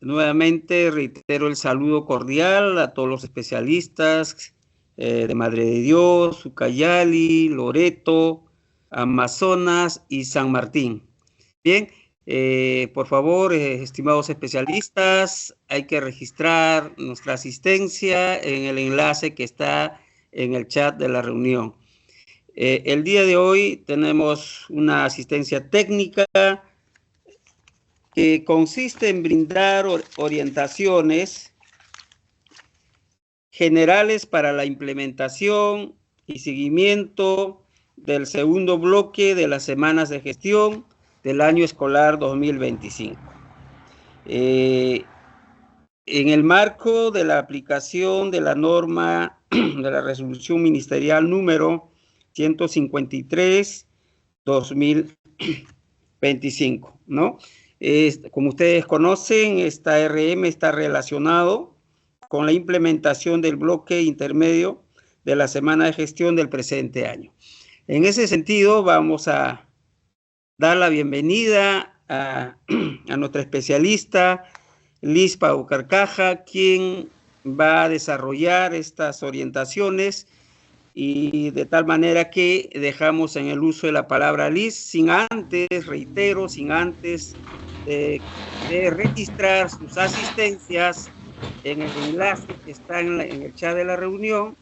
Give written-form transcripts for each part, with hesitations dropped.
Nuevamente reitero el saludo cordial a todos los especialistas de Madre de Dios, Ucayali, Loreto, Amazonas y San Martín. Bien, por favor, estimados especialistas, hay que registrar nuestra asistencia en el enlace que está en el chat de la reunión. El día de hoy tenemos una asistencia técnica que consiste en brindar orientaciones generales para la implementación y seguimiento del segundo bloque de las semanas de gestión del año escolar 2025. En el marco de la aplicación de la norma de la resolución ministerial número 153/2025, ¿no? Como ustedes conocen, esta RM está relacionado con la implementación del bloque intermedio de la semana de gestión del presente año. En ese sentido, vamos a dar la bienvenida a nuestra especialista, Liz Paucarcaja, quien va a desarrollar estas orientaciones, y de tal manera que dejamos en el uso de la palabra Liz, sin antes, reitero, sin antes de registrar sus asistencias en el enlace que está en el chat de la reunión.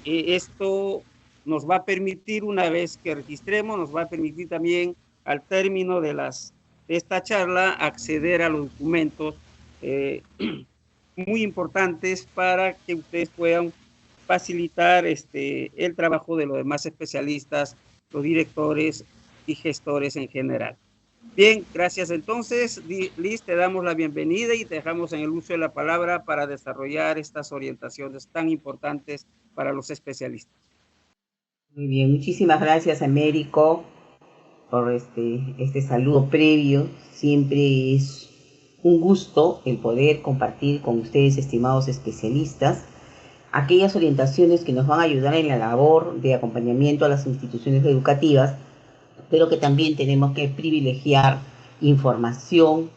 Esto nos va a permitir, una vez que registremos, nos va a permitir también al término de esta charla acceder a los documentos muy importantes para que ustedes puedan facilitar el trabajo de los demás especialistas, los directores y gestores en general. Bien, gracias entonces. Liz, te damos la bienvenida y te dejamos en el uso de la palabra para desarrollar estas orientaciones tan importantes para los especialistas. Muy bien, muchísimas gracias, Américo, por este saludo previo. Siempre es un gusto el poder compartir con ustedes, estimados especialistas, aquellas orientaciones que nos van a ayudar en la labor de acompañamiento a las instituciones educativas, pero que también tenemos que privilegiar información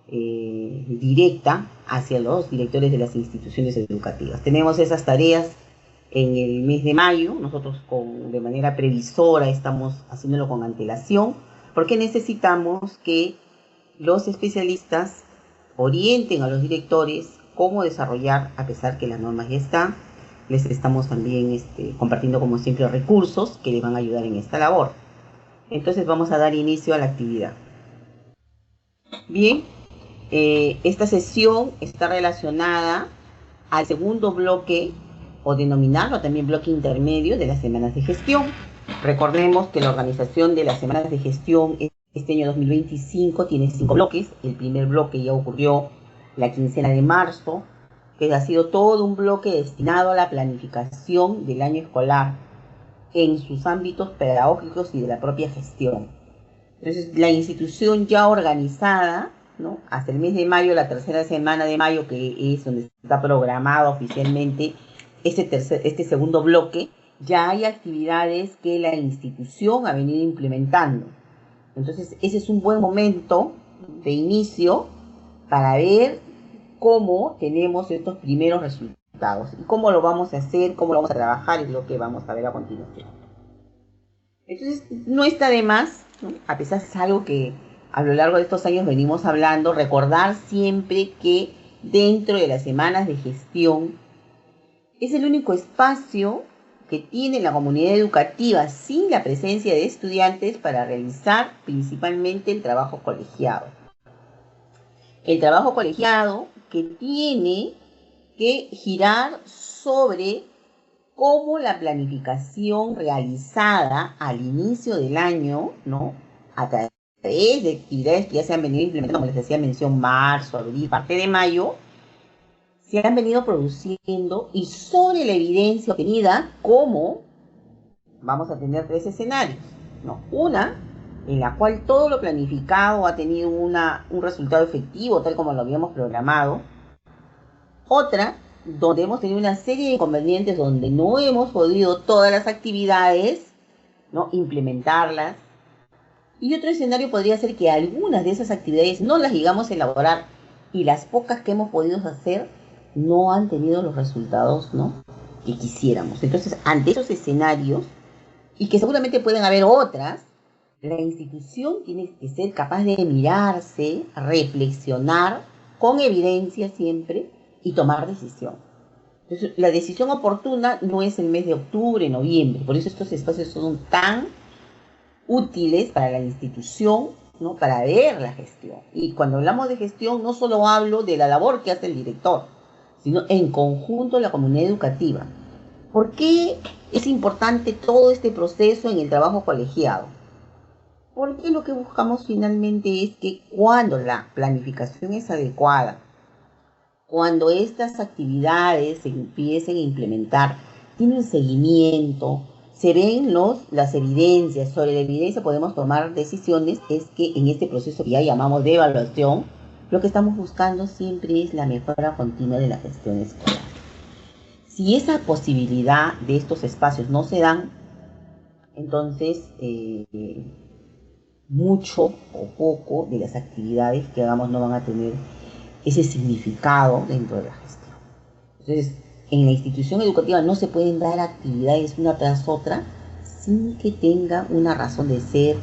directa hacia los directores de las instituciones educativas. Tenemos esas tareas en el mes de mayo. Nosotros de manera previsora estamos haciéndolo con antelación, porque necesitamos que los especialistas orienten a los directores cómo desarrollar, a pesar que las normas ya están. Les estamos también compartiendo, como siempre, recursos que les van a ayudar en esta labor. Entonces vamos a dar inicio a la actividad. Bien, esta sesión está relacionada al segundo bloque, o denominarlo también bloque intermedio, de las semanas de gestión. Recordemos que la organización de las semanas de gestión este año 2025 tiene 5 bloques. El primer bloque ya ocurrió la quincena de marzo, que ha sido todo un bloque destinado a la planificación del año escolar en sus ámbitos pedagógicos y de la propia gestión. Entonces, la institución ya organizada, ¿no?, hasta el mes de mayo, la tercera semana de mayo, que es donde está programado oficialmente este segundo bloque, ya hay actividades que la institución ha venido implementando. Entonces, ese es un buen momento de inicio para ver cómo tenemos estos primeros resultados y cómo lo vamos a hacer, cómo lo vamos a trabajar, es lo que vamos a ver a continuación. Entonces, no está de más, ¿no?, a pesar de que es algo que a lo largo de estos años venimos hablando, recordar siempre que dentro de las semanas de gestión es el único espacio que tiene la comunidad educativa sin la presencia de estudiantes para realizar principalmente el trabajo colegiado. El trabajo colegiado que tiene que girar sobre cómo la planificación realizada al inicio del año, ¿no?, a través de actividades que ya se han venido implementando, como les hacía mención, marzo, abril, parte de mayo, se han venido produciendo, y sobre la evidencia obtenida, cómo vamos a tener 3 escenarios, ¿no? Una en la cual todo lo planificado ha tenido un resultado efectivo, tal como lo habíamos programado. Otra donde hemos tenido una serie de inconvenientes, donde no hemos podido todas las actividades, ¿no?, implementarlas. Y otro escenario podría ser que algunas de esas actividades no las llegamos a elaborar y las pocas que hemos podido hacer no han tenido los resultados, ¿no?, que quisiéramos. Entonces, ante esos escenarios, y que seguramente pueden haber otras, la institución tiene que ser capaz de mirarse, reflexionar con evidencia siempre y tomar decisión. Entonces, la decisión oportuna no es el mes de octubre, noviembre. Por eso estos espacios son tan útiles para la institución, ¿no?, para ver la gestión. Y cuando hablamos de gestión, no solo hablo de la labor que hace el director, sino en conjunto la comunidad educativa. ¿Por qué es importante todo este proceso en el trabajo colegiado? Porque lo que buscamos finalmente es que cuando la planificación es adecuada, cuando estas actividades se empiecen a implementar, tiene un seguimiento, se ven las evidencias, sobre la evidencia podemos tomar decisiones, es que en este proceso que ya llamamos de evaluación, lo que estamos buscando siempre es la mejora continua de la gestión escolar. Si esa posibilidad de estos espacios no se dan, entonces mucho o poco de las actividades que hagamos no van a tener ese significado dentro de la gestión. Entonces, en la institución educativa no se pueden dar actividades una tras otra sin que tenga una razón de ser,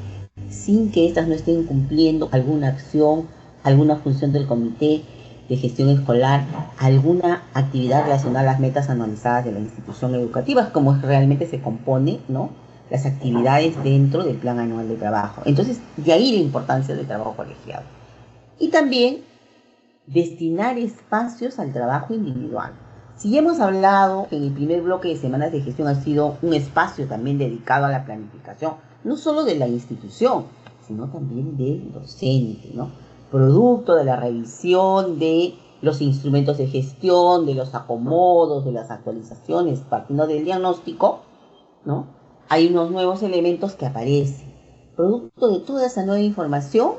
sin que éstas no estén cumpliendo alguna acción, alguna función del comité de gestión escolar, alguna actividad relacionada a las metas anualizadas de la institución educativa, como realmente se compone, ¿no?, las actividades dentro del plan anual de trabajo. Entonces, de ahí la importancia del trabajo colegiado. Y también destinar espacios al trabajo individual. Si ya hemos hablado que en el primer bloque de semanas de gestión ha sido un espacio también dedicado a la planificación, no solo de la institución, sino también del docente, ¿no?, producto de la revisión de los instrumentos de gestión, de los acomodos, de las actualizaciones, partiendo del diagnóstico, ¿no?, hay unos nuevos elementos que aparecen. Producto de toda esa nueva información,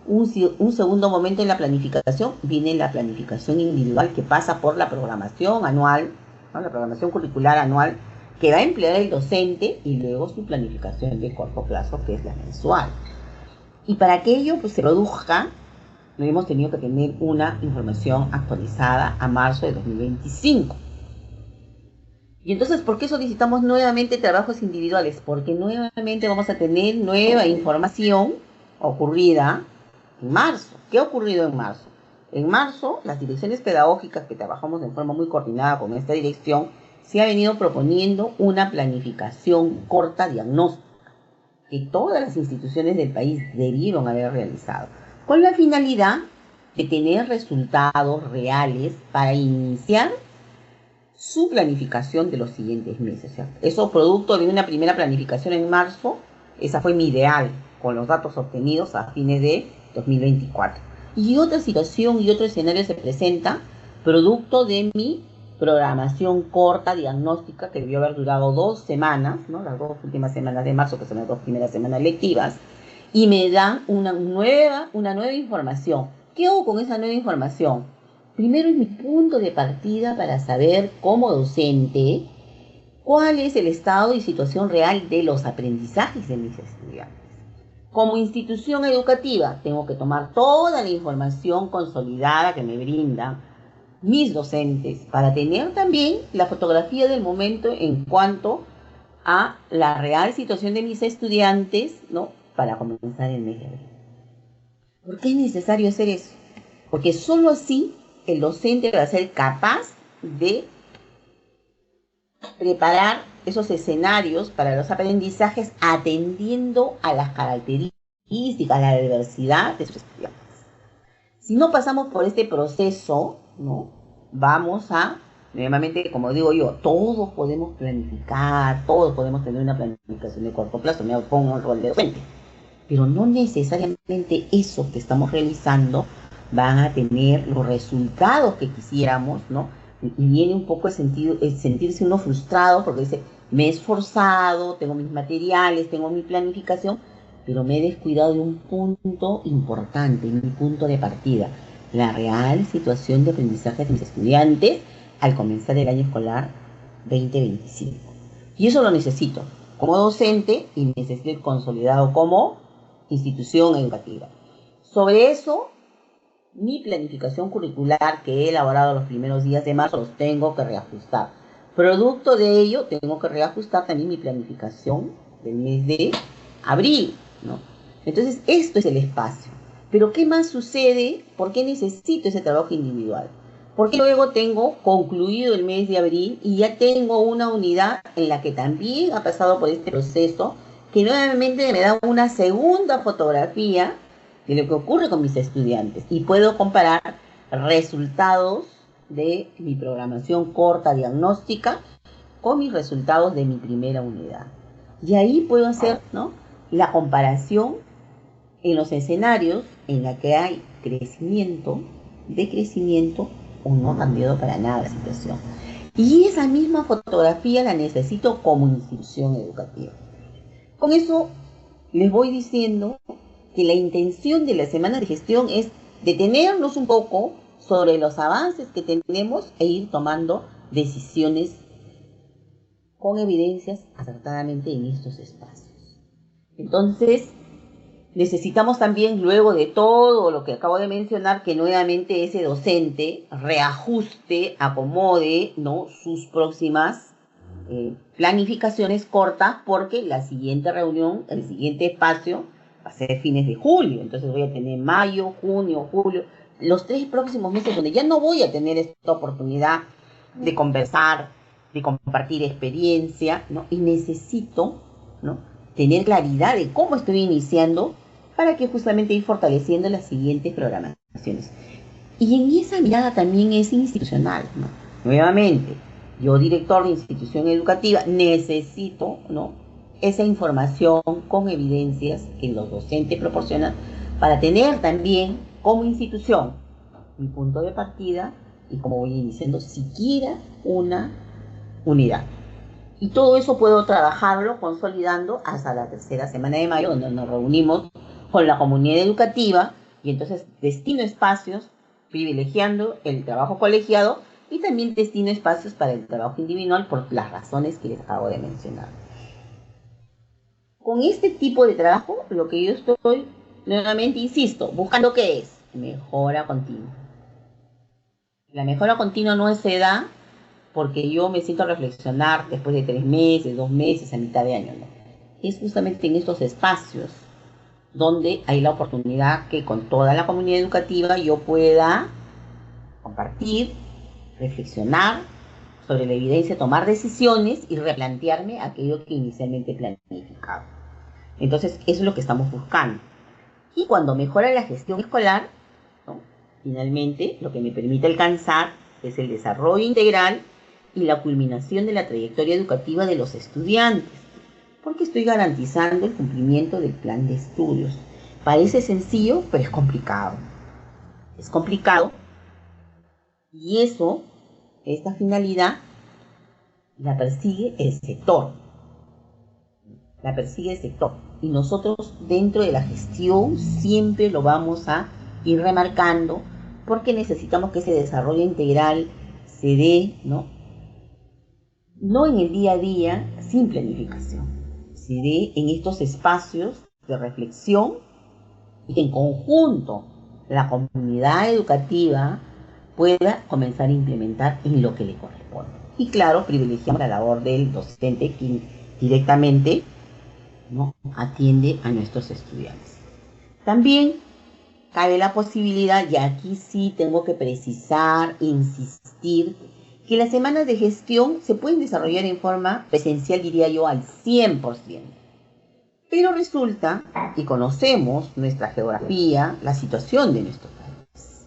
un segundo momento en la planificación viene la planificación individual, que pasa por la programación anual, ¿no?, la programación curricular anual que va a emplear el docente, y luego su planificación de corto plazo, que es la mensual. Y para que ello pues se produzca, hemos tenido que tener una información actualizada a marzo de 2025. Y entonces, ¿por qué solicitamos nuevamente trabajos individuales? Porque nuevamente vamos a tener nueva información ocurrida en marzo. ¿Qué ha ocurrido en marzo? En marzo, las direcciones pedagógicas, que trabajamos de forma muy coordinada con esta dirección, se ha venido proponiendo una planificación corta diagnóstica que todas las instituciones del país debieron haber realizado, con la finalidad de tener resultados reales para iniciar su planificación de los siguientes meses. O sea, eso producto de una primera planificación en marzo, esa fue mi ideal, con los datos obtenidos a fines de 2024. Y otra situación y otro escenario se presenta producto de mi programación corta diagnóstica, que debió haber durado 2 semanas, ¿no?, las 2 últimas semanas de marzo, que son las 2 primeras semanas lectivas, y me dan una nueva información. ¿Qué hago con esa nueva información? Primero es mi punto de partida para saber, como docente, cuál es el estado y situación real de los aprendizajes de mis estudiantes. Como institución educativa, tengo que tomar toda la información consolidada que me brindan mis docentes para tener también la fotografía del momento en cuanto a la real situación de mis estudiantes, ¿no?, para comenzar el mes de abril. ¿Por qué es necesario hacer eso? Porque solo así el docente va a ser capaz de preparar esos escenarios para los aprendizajes atendiendo a las características, a la diversidad de sus estudiantes. Si no pasamos por este proceso, ¿no?, vamos a, nuevamente, como digo yo, todos podemos planificar, todos podemos tener una planificación de corto plazo, me pongo el rol de docente, pero no necesariamente eso que estamos realizando van a tener los resultados que quisiéramos, ¿no? Y viene un poco el sentirse uno frustrado porque dice, me he esforzado, tengo mis materiales, tengo mi planificación, pero me he descuidado de un punto importante, mi punto de partida, la real situación de aprendizaje de mis estudiantes al comenzar el año escolar 2025. Y eso lo necesito como docente y necesito consolidado como institución educativa. Sobre eso mi planificación curricular que he elaborado los primeros días de marzo, los tengo que reajustar. Producto de ello, tengo que reajustar también mi planificación del mes de abril, ¿no? Entonces, esto es el espacio. Pero, ¿qué más sucede? ¿Por qué necesito ese trabajo individual? Porque luego tengo concluido el mes de abril y ya tengo una unidad en la que también ha pasado por este proceso, que nuevamente me da una segunda fotografía de lo que ocurre con mis estudiantes. Y puedo comparar resultados de mi programación corta diagnóstica con mis resultados de mi primera unidad. Y ahí puedo hacer, ¿no?, la comparación en los escenarios en la que hay crecimiento, decrecimiento o no ha cambiado para nada la situación. Y esa misma fotografía la necesito como institución educativa. Con eso les voy diciendo que la intención de la semana de gestión es detenernos un poco sobre los avances que tenemos e ir tomando decisiones con evidencias acertadamente en estos espacios. Entonces, necesitamos también, luego de todo lo que acabo de mencionar, que nuevamente ese docente reajuste, acomode, ¿no?, sus próximas planificaciones cortas, porque la siguiente reunión, el siguiente espacio, va a ser fines de julio. Entonces voy a tener mayo, junio, julio, los 3 próximos meses donde ya no voy a tener esta oportunidad de conversar, de compartir experiencia, ¿no? Y necesito, ¿no?, tener claridad de cómo estoy iniciando para que justamente ir fortaleciendo las siguientes programaciones. Y en esa mirada también es institucional, ¿no? Nuevamente, yo, director de institución educativa, necesito, ¿no?, esa información con evidencias que los docentes proporcionan para tener también como institución mi punto de partida y, como voy iniciando, siquiera una unidad. Y todo eso puedo trabajarlo consolidando hasta la 3ª semana de mayo, donde nos reunimos con la comunidad educativa y entonces destino espacios privilegiando el trabajo colegiado y también destino espacios para el trabajo individual por las razones que les acabo de mencionar. Con este tipo de trabajo, lo que yo estoy, nuevamente insisto, buscando, ¿qué es? Mejora continua. La mejora continua no se da porque yo me siento a reflexionar después de 3 meses, 2 meses, a mitad de año, ¿no? Es justamente en estos espacios donde hay la oportunidad que con toda la comunidad educativa yo pueda compartir, reflexionar sobre la evidencia, tomar decisiones y replantearme aquello que inicialmente planificaba. Entonces, eso es lo que estamos buscando. Y cuando mejora la gestión escolar, ¿no?, finalmente lo que me permite alcanzar es el desarrollo integral y la culminación de la trayectoria educativa de los estudiantes, porque estoy garantizando el cumplimiento del plan de estudios. Parece sencillo, pero es complicado. Es complicado y esta finalidad la persigue el sector. La persigue el sector. Y nosotros dentro de la gestión siempre lo vamos a ir remarcando porque necesitamos que ese desarrollo integral se dé, ¿no?, no en el día a día sin planificación, se dé en estos espacios de reflexión y que en conjunto la comunidad educativa pueda comenzar a implementar en lo que le corresponde. Y claro, privilegiamos la labor del docente que directamente, ¿no?, atiende a nuestros estudiantes. También cabe la posibilidad, y aquí sí tengo que precisar, insistir, que las semanas de gestión se pueden desarrollar en forma presencial, diría yo, al 100%. Pero resulta que conocemos nuestra geografía, la situación de nuestro país,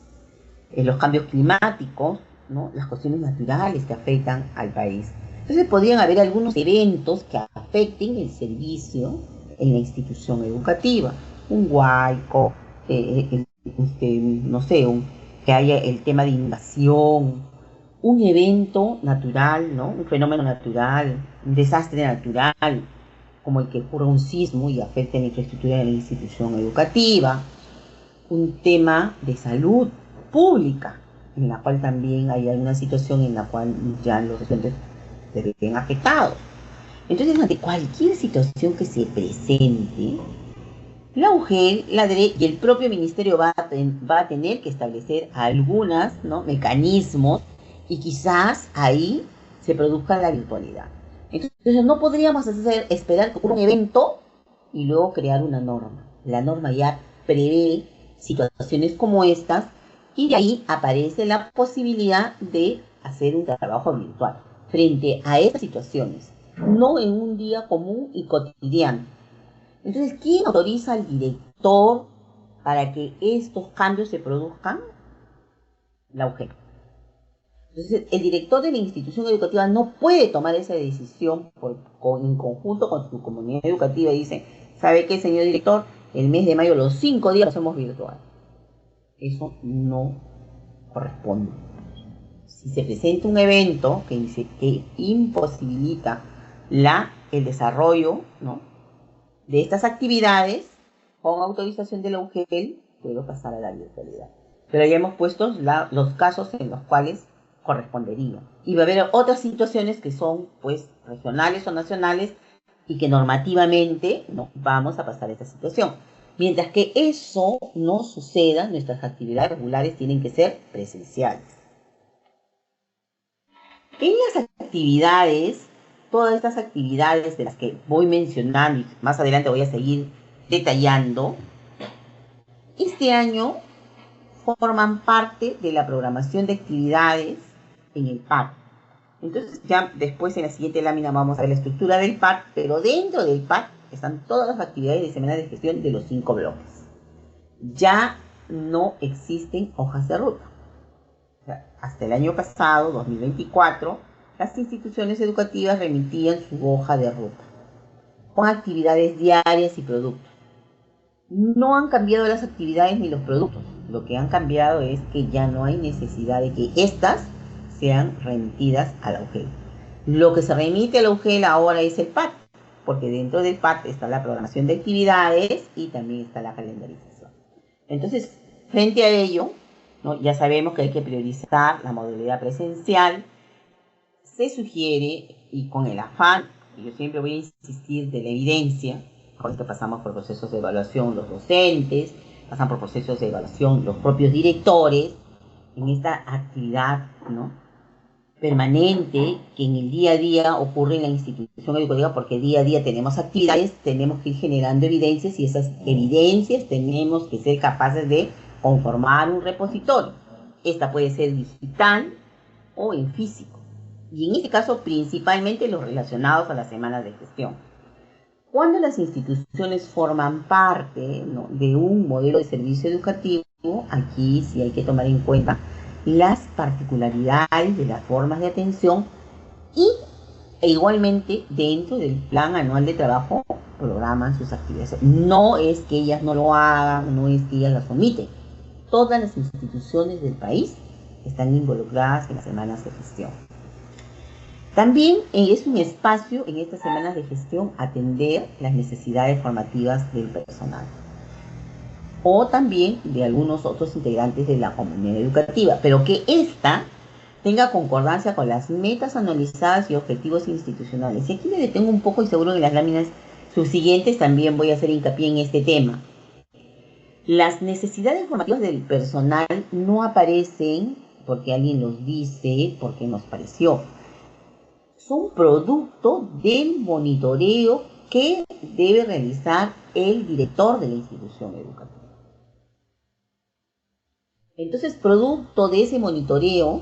los cambios climáticos, ¿no?, las cuestiones naturales que afectan al país. Entonces podrían haber algunos eventos que afecten el servicio en la institución educativa. Un huaico, no sé, que haya el tema de inundación, un evento natural, ¿no?, un fenómeno natural, un desastre natural, como el que ocurra un sismo y afecte la infraestructura de la institución educativa, un tema de salud pública, en la cual también hay alguna situación en la cual ya los estudiantes se ven afectados. Entonces, ante cualquier situación que se presente, La UGEL, la DRE y el propio ministerio va a tener que establecer algunos, ¿no?, mecanismos, y quizás ahí se produzca la virtualidad. Entonces no podríamos esperar que ocurra un evento y luego crear una norma. La norma ya prevé situaciones como estas y de ahí aparece la posibilidad de hacer un trabajo virtual frente a estas situaciones, no en un día común y cotidiano. Entonces, ¿quién autoriza al director para que estos cambios se produzcan? La UGEL. Entonces, el director de la institución educativa no puede tomar esa decisión en conjunto con su comunidad educativa y dice, ¿sabe qué, señor director? El mes de mayo, los 5 días, lo hacemos virtual. Eso no corresponde. Si se presenta un evento que imposibilita el desarrollo, ¿no?, de estas actividades, con autorización de la UGEL, puedo pasar a la virtualidad. Pero ya hemos puesto los casos en los cuales correspondería. Y va a haber otras situaciones que son, pues, regionales o nacionales y que normativamente no vamos a pasar a esta situación. Mientras que eso no suceda, nuestras actividades regulares tienen que ser presenciales. En las actividades, todas estas actividades de las que voy mencionando y más adelante voy a seguir detallando, este año forman parte de la programación de actividades en el PAC. Entonces ya después en la siguiente lámina vamos a ver la estructura del PAC, pero dentro del PAC están todas las actividades de semana de gestión de los 5 bloques. Ya no existen hojas de ruta. O sea, hasta el año pasado, 2024, las instituciones educativas remitían su hoja de ruta con actividades diarias y productos. No han cambiado las actividades ni los productos. Lo que han cambiado es que ya no hay necesidad de que estas sean remitidas a la UGEL. Lo que se remite a la UGEL ahora es el PAT, porque dentro del PAT está la programación de actividades y también está la calendarización. Entonces, frente a ello, ¿no?, ya sabemos que hay que priorizar la modalidad presencial. Se sugiere, y con el afán, y yo siempre voy a insistir, de la evidencia, con esto pasamos por procesos de evaluación los docentes, pasan por procesos de evaluación los propios directores, en esta actividad, ¿no?, permanente que en el día a día ocurre en la institución educativa, porque día a día tenemos actividades, tenemos que ir generando evidencias y esas evidencias tenemos que ser capaces de conformar un repositorio. Esta puede ser digital o en físico. Y en este caso, principalmente los relacionados a las semanas de gestión. Cuando las instituciones forman parte, ¿no?, de un modelo de servicio educativo, aquí sí hay que tomar en cuenta las particularidades de las formas de atención e igualmente dentro del plan anual de trabajo programan sus actividades. No es que ellas no lo hagan, no es que ellas las omiten. Todas las instituciones del país están involucradas en las semanas de gestión. También es un espacio en estas semanas de gestión atender las necesidades formativas del personal o también de algunos otros integrantes de la comunidad educativa, pero que ésta tenga concordancia con las metas anualizadas y objetivos institucionales. Y aquí me detengo un poco y seguro que en las láminas subsiguientes también voy a hacer hincapié en este tema. Las necesidades formativas del personal no aparecen porque alguien los dice, porque nos pareció. Son producto del monitoreo que debe realizar el director de la institución educativa. Entonces, producto de ese monitoreo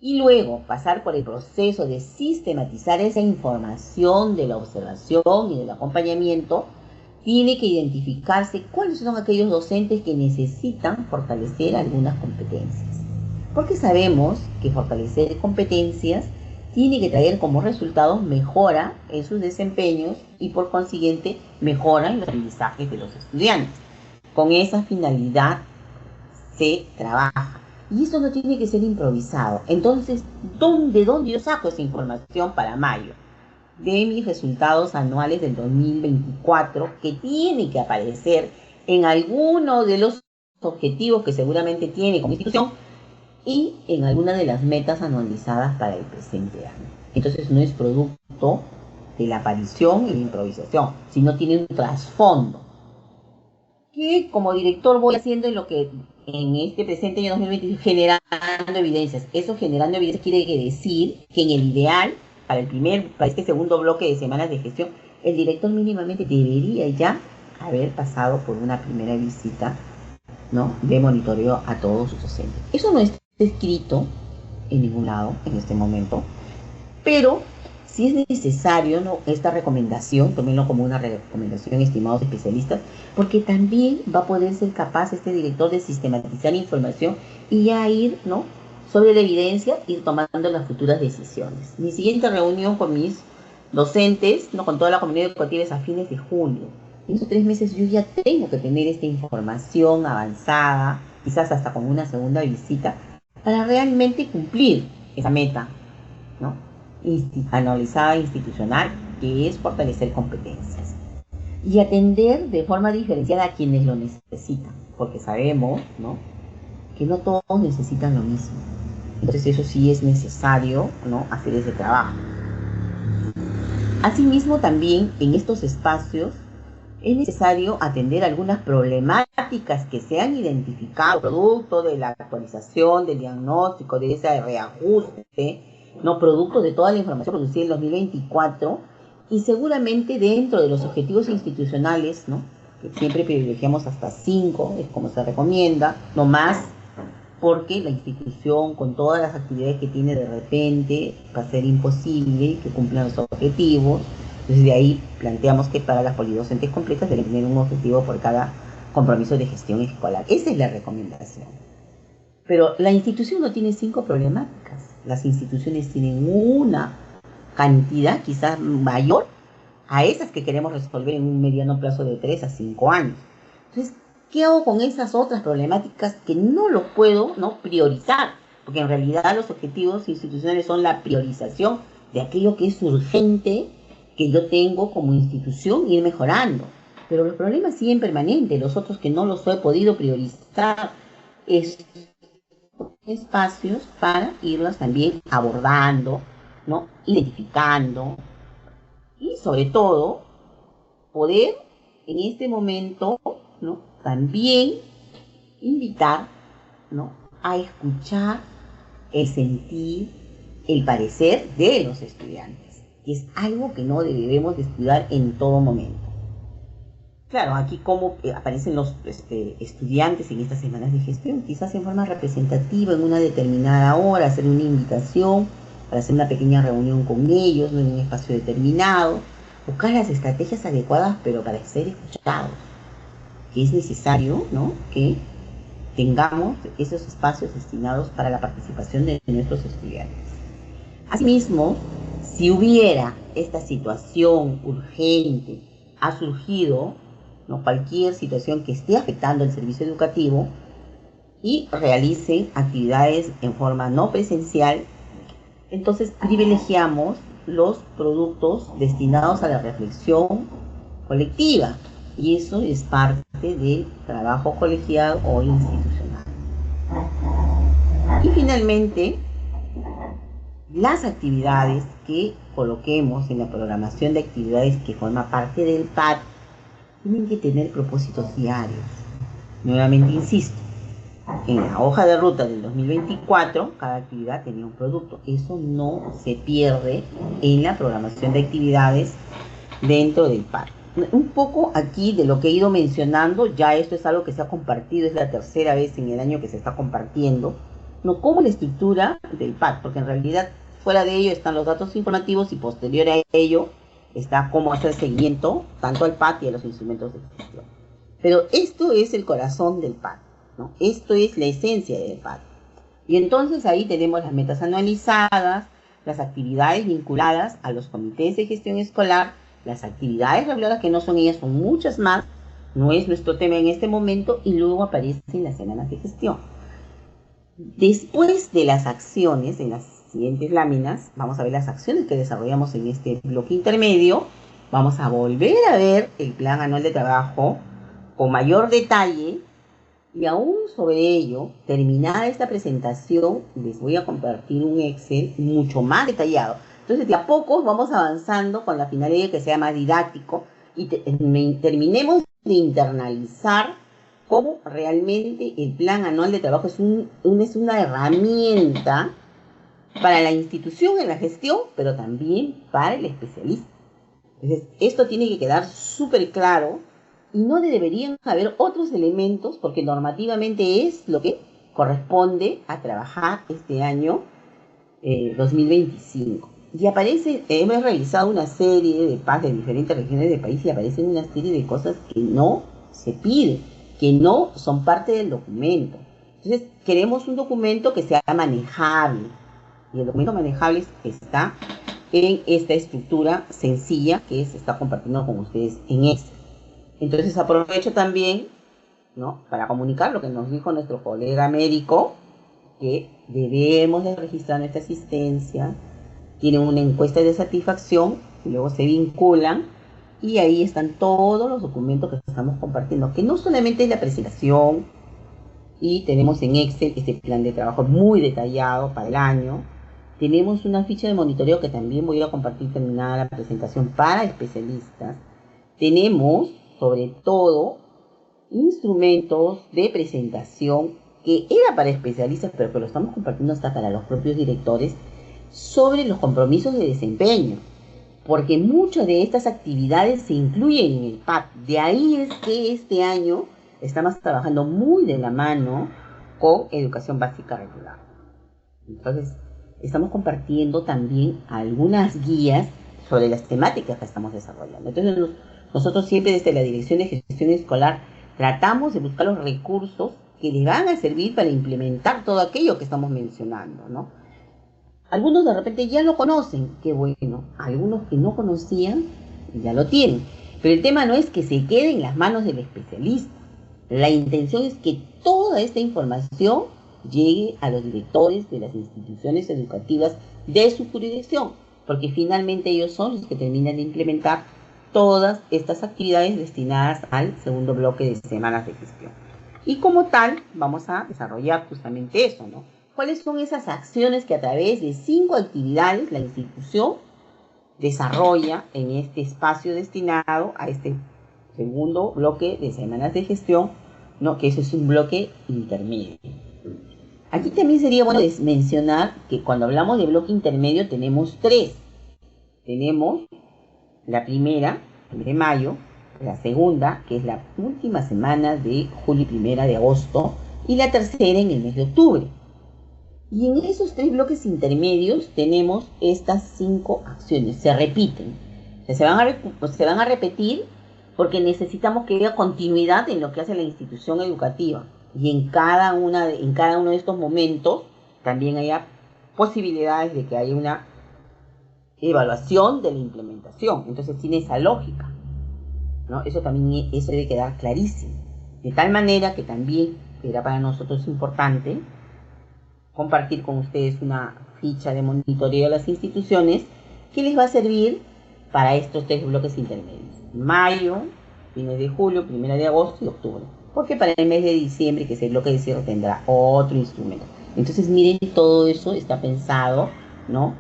y luego pasar por el proceso de sistematizar esa información de la observación y del acompañamiento, tiene que identificarse cuáles son aquellos docentes que necesitan fortalecer algunas competencias. Porque sabemos que fortalecer competencias tiene que traer como resultado mejora en sus desempeños y por consiguiente mejora en los aprendizajes de los estudiantes. Con esa finalidad se trabaja. Y eso no tiene que ser improvisado. Entonces, ¿de dónde yo saco esa información para mayo? De mis resultados anuales del 2024, que tiene que aparecer en alguno de los objetivos que seguramente tiene como institución y en alguna de las metas anualizadas para el presente año. Entonces no es producto de la aparición y la improvisación, sino tiene un trasfondo. ¿Qué como director voy haciendo en lo que en este presente año 2020 generando evidencias? Eso generando evidencias quiere decir que en el ideal, para este segundo bloque de semanas de gestión, el director mínimamente debería ya haber pasado por una primera visita, ¿no?, de monitoreo a todos sus docentes. Eso no está escrito en ningún lado en este momento, pero si es necesario, ¿no?, esta recomendación, tómenlo como una recomendación, estimados especialistas, porque también va a poder ser capaz este director de sistematizar información y ya ir, ¿no?, sobre la evidencia, ir tomando las futuras decisiones. Mi siguiente reunión con mis docentes, ¿no?, con toda la comunidad educativa, es a fines de julio. En esos 3 meses yo ya tengo que tener esta información avanzada, quizás hasta con una segunda visita, para realmente cumplir esa meta, ¿no?, analizada institucional, que es fortalecer competencias y atender de forma diferenciada a quienes lo necesitan, porque sabemos, ¿no?, que no todos necesitan lo mismo. Entonces eso sí es necesario, ¿no?, hacer ese trabajo. Asimismo, también en estos espacios es necesario atender algunas problemáticas que se han identificado producto de la actualización, del diagnóstico, de ese reajuste, no producto de toda la información producida en 2024, y seguramente dentro de los objetivos institucionales, ¿no?, que siempre privilegiamos hasta 5, es como se recomienda, no más, porque la institución, con todas las actividades que tiene, de repente va a ser imposible que cumplan los objetivos. Entonces de ahí planteamos que para las polidocentes completas deben tener un objetivo por cada compromiso de gestión escolar. Esa es la recomendación. Pero la institución no tiene 5 problemáticas. Las instituciones tienen una cantidad quizás mayor a esas que queremos resolver en un mediano plazo de 3 a 5 años. Entonces, ¿qué hago con esas otras problemáticas que no lo puedo, ¿no?, priorizar? Porque en realidad los objetivos institucionales son la priorización de aquello que es urgente, que yo tengo como institución, ir mejorando. Pero los problemas siguen permanentes, los otros que no los he podido priorizar, es espacios para irlos también abordando, ¿no?, identificando, y sobre todo poder en este momento, ¿no?, también invitar, ¿no?, a escuchar el sentir, el parecer de los estudiantes, que es algo que no debemos descuidar en todo momento. Claro, aquí como aparecen los estudiantes en estas semanas de gestión, quizás en forma representativa, en una determinada hora, hacer una invitación para hacer una pequeña reunión con ellos, ¿no?, en un espacio determinado, buscar las estrategias adecuadas, pero para ser escuchados, que es necesario, ¿no?, que tengamos esos espacios destinados para la participación de nuestros estudiantes. Asimismo, si hubiera esta situación urgente, ha surgido, ¿no?, cualquier situación que esté afectando el servicio educativo y realicen actividades en forma no presencial, entonces privilegiamos los productos destinados a la reflexión colectiva, y eso es parte del trabajo colegiado o institucional. Y finalmente, las actividades que coloquemos en la programación de actividades que forma parte del PAT tienen que tener propósitos diarios. Nuevamente insisto, en la hoja de ruta del 2024, cada actividad tenía un producto. Eso no se pierde en la programación de actividades dentro del PAT. Un poco aquí de lo que he ido mencionando, ya esto es algo que se ha compartido, es la tercera vez en el año que se está compartiendo, no como la estructura del PAT, porque en realidad fuera de ello están los datos informativos y posterior a ello está cómo hacer seguimiento tanto al PAT y a los instrumentos de gestión. Pero esto es el corazón del PAT, ¿no? Esto es la esencia del PAT. Y entonces ahí tenemos las metas anualizadas, las actividades vinculadas a los comités de gestión escolar, las actividades reguladas, que no son ellas, son muchas más, no es nuestro tema en este momento, y luego aparecen las semanas de gestión. Después de las acciones, en las siguientes láminas, vamos a ver las acciones que desarrollamos en este bloque intermedio. Vamos a volver a ver el plan anual de trabajo con mayor detalle, y aún sobre ello, terminada esta presentación, les voy a compartir un Excel mucho más detallado. Entonces, de a poco vamos avanzando con la finalidad de que sea más didáctico y terminemos de internalizar cómo realmente el plan anual de trabajo es una herramienta para la institución en la gestión, pero también para el especialista. Entonces, esto tiene que quedar súper claro y no deberían haber otros elementos porque normativamente es lo que corresponde a trabajar este año 2025. Y aparece, hemos realizado una serie de PAC de diferentes regiones del país y aparecen una serie de cosas que no se piden, que no son parte del documento. Entonces, queremos un documento que sea manejable. Y el documento manejable está en esta estructura sencilla que se está compartiendo con ustedes en Excel. Entonces, aprovecho también, ¿no?, para comunicar lo que nos dijo nuestro colega médico, que debemos de registrar nuestra asistencia, tienen una encuesta de satisfacción, y luego se vinculan, y ahí están todos los documentos que estamos compartiendo, que no solamente es la presentación, y tenemos en Excel este plan de trabajo muy detallado para el año, tenemos una ficha de monitoreo que también voy a compartir terminada la presentación para especialistas, tenemos sobre todo instrumentos de presentación que era para especialistas, pero que lo estamos compartiendo hasta para los propios directores, sobre los compromisos de desempeño, porque muchas de estas actividades se incluyen en el PAC. De ahí es que este año estamos trabajando muy de la mano con educación básica regular. Entonces, estamos compartiendo también algunas guías sobre las temáticas que estamos desarrollando. Entonces, nosotros siempre desde la Dirección de Gestión Escolar tratamos de buscar los recursos que les van a servir para implementar todo aquello que estamos mencionando, ¿no? Algunos de repente ya lo conocen, qué bueno. Algunos que no conocían ya lo tienen. Pero el tema no es que se quede en las manos del especialista. La intención es que toda esta información llegue a los directores de las instituciones educativas de su jurisdicción, porque finalmente ellos son los que terminan de implementar todas estas actividades destinadas al segundo bloque de semanas de gestión. Y como tal, vamos a desarrollar justamente eso, ¿no? ¿Cuáles son esas acciones que a través de 5 actividades la institución desarrolla en este espacio destinado a este segundo bloque de semanas de gestión, ¿no?, que eso es un bloque intermedio? Aquí también sería bueno mencionar que cuando hablamos de bloque intermedio tenemos 3. Tenemos la primera, de mayo, la segunda, que es la última semana de julio y primera de agosto, y la tercera en el mes de octubre. Y en esos 3 bloques intermedios tenemos estas 5 acciones, se repiten. O sea, se van a repetir porque necesitamos que haya continuidad en lo que hace la institución educativa. Y en cada uno de estos momentos también haya posibilidades de que haya una evaluación de la implementación. Entonces tiene esa lógica, ¿no? Eso debe quedar clarísimo. De tal manera que también será para nosotros importante compartir con ustedes una ficha de monitoreo de las instituciones que les va a servir para estos 3 bloques intermedios. Mayo, fines de julio, primera de agosto y octubre. Porque para el mes de diciembre, que es el bloque de cierre, tendrá otro instrumento. Entonces, miren, todo eso está pensado, ¿no?,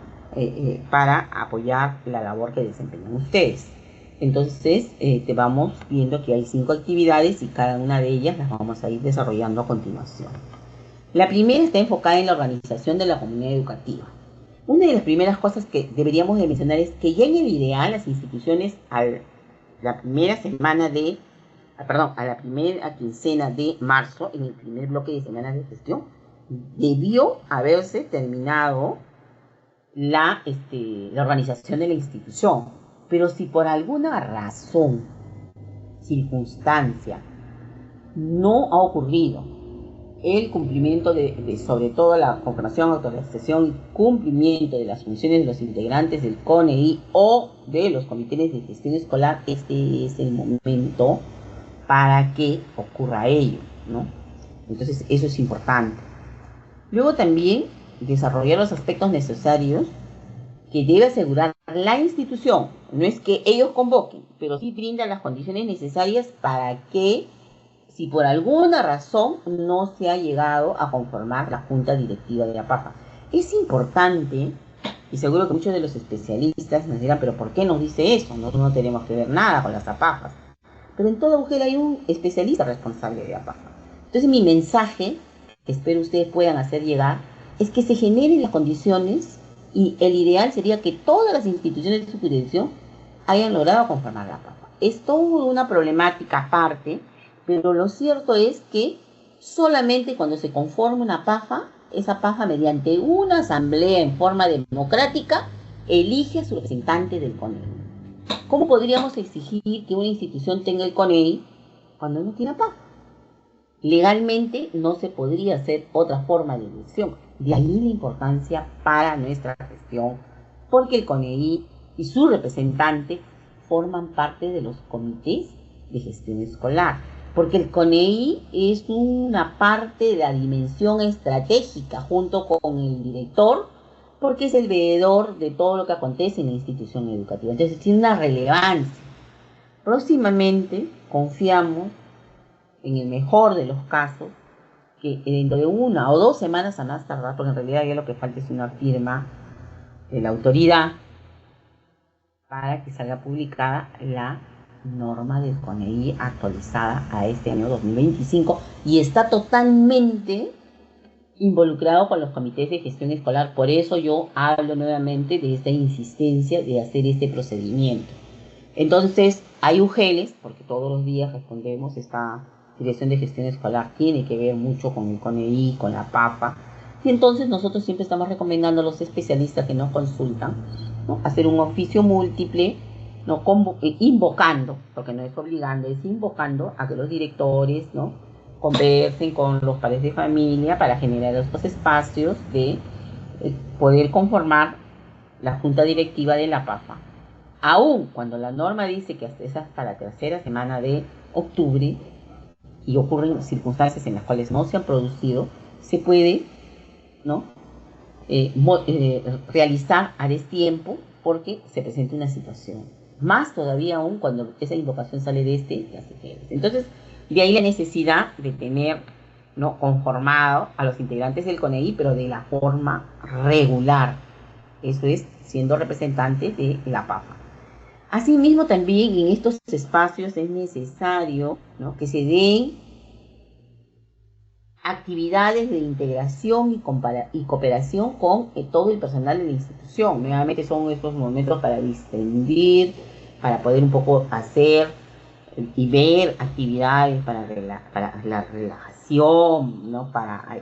para apoyar la labor que desempeñan ustedes. Entonces, te vamos viendo que hay 5 actividades y cada una de ellas las vamos a ir desarrollando a continuación. La primera está enfocada en la organización de la comunidad educativa. Una de las primeras cosas que deberíamos de mencionar es que ya en el ideal las instituciones a la primera quincena de marzo, en el primer bloque de semanas de gestión, debió haberse terminado la organización de la institución. Pero si por alguna razón, circunstancia, no ha ocurrido el cumplimiento de sobre todo la confirmación, autorización y cumplimiento de las funciones de los integrantes del CONEI o de los comités de gestión escolar, este es el momento para que ocurra ello, ¿no? Entonces eso es importante. Luego también desarrollar los aspectos necesarios que debe asegurar la institución. No es que ellos convoquen, pero sí brindan las condiciones necesarias para que, si por alguna razón no se ha llegado a conformar la junta directiva de APAFA. Es importante, y seguro que muchos de los especialistas nos dirán, pero ¿por qué nos dice eso? Nosotros no tenemos que ver nada con las APAFAs. pero en toda mujer hay un especialista responsable de la PAFA. Entonces mi mensaje, que espero ustedes puedan hacer llegar, es que se generen las condiciones y el ideal sería que todas las instituciones de su jurisdicción hayan logrado conformar la PAFA. Es toda una problemática aparte, pero lo cierto es que solamente cuando se conforma una PAFA, esa PAFA mediante una asamblea en forma democrática elige a su representante del CONEI. ¿Cómo podríamos exigir que una institución tenga el CONEI cuando no tiene PAFA? Legalmente no se podría hacer otra forma de elección. De ahí la importancia para nuestra gestión, porque el CONEI y su representante forman parte de los comités de gestión escolar, porque el CONEI es una parte de la dimensión estratégica junto con el director, porque es el veedor de todo lo que acontece en la institución educativa. Entonces tiene una relevancia. Próximamente confiamos, en el mejor de los casos, que dentro de 1 o 2 semanas a más tardar, porque en realidad ya lo que falta es una firma de la autoridad para que salga publicada la norma del CONEI actualizada a este año 2025 y está totalmente involucrado con los comités de gestión escolar. Por eso yo hablo nuevamente de esta insistencia de hacer este procedimiento. Entonces hay UGELes, porque todos los días respondemos, esta Dirección de Gestión Escolar tiene que ver mucho con el CONEI, con la PAFA, y entonces nosotros siempre estamos recomendando a los especialistas que nos consultan, ¿no?, hacer un oficio múltiple, ¿no?, invocando, porque no es obligando, es invocando a que los directores, ¿no?, conversen con los padres de familia para generar estos espacios de poder conformar la junta directiva de la PAFA. Aún cuando la norma dice que es hasta la 3ª semana de octubre y ocurren circunstancias en las cuales no se han producido, se puede, ¿no?, realizar a destiempo porque se presenta una situación. Más todavía aún cuando esa invocación sale de las UGELes. Entonces, de ahí la necesidad de tener, ¿no?, conformado a los integrantes del CONEI, pero de la forma regular. Eso es, siendo representantes de la PAFA. Asimismo, también en estos espacios es necesario, ¿no?, que se den actividades de integración y cooperación con todo el personal de la institución. Nuevamente son estos momentos para distendir, para poder un poco hacer y ver actividades para la relajación, ¿no?, para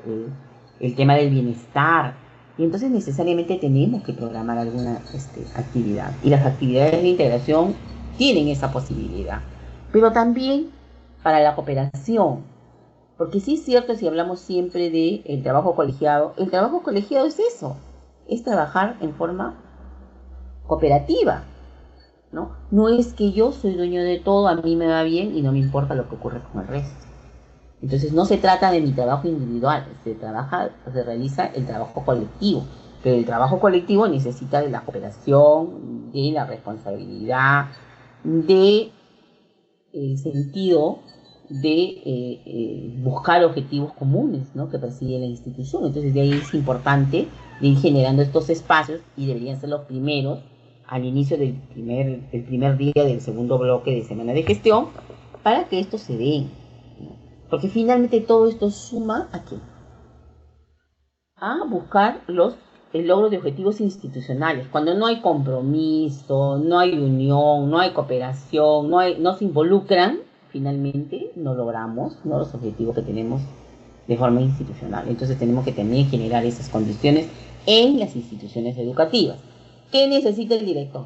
el tema del bienestar. Y entonces necesariamente tenemos que programar alguna actividad. Y las actividades de integración tienen esa posibilidad. Pero también para la cooperación. Porque sí es cierto, si hablamos siempre del trabajo colegiado, el trabajo colegiado es eso, es trabajar en forma cooperativa, ¿no? No es que yo soy dueño de todo, a mí me va bien y no me importa lo que ocurre con el resto. Entonces no se trata de mi trabajo individual, se realiza el trabajo colectivo, pero el trabajo colectivo necesita de la cooperación, de la responsabilidad, de el sentido de buscar objetivos comunes, ¿no?, que persigue la institución. Entonces de ahí es importante de ir generando estos espacios y deberían ser los primeros al inicio del primer día del segundo bloque de semana de gestión para que esto se dé. Porque finalmente todo esto suma ¿a qué? A buscar el logro de objetivos institucionales. Cuando no hay compromiso, no hay unión, no hay cooperación, no se involucran, finalmente no logramos, ¿no?, los objetivos que tenemos de forma institucional. Entonces tenemos que también generar esas condiciones en las instituciones educativas. ¿Qué necesita el director?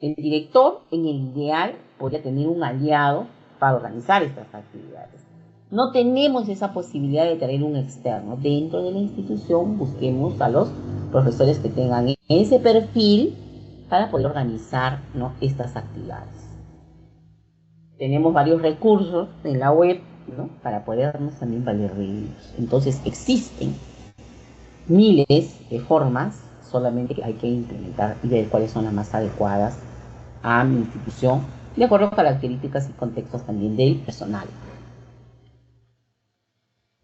El director, en el ideal, podría tener un aliado para organizar estas actividades. No tenemos esa posibilidad de traer un externo. Dentro de la institución busquemos a los profesores que tengan ese perfil para poder organizar, ¿no?, estas actividades. Tenemos varios recursos en la web, ¿no?, para podernos también valer de ellos. Entonces existen miles de formas, solamente que hay que implementar y ver cuáles son las más adecuadas a mi institución, de acuerdo a características y contextos también del personal.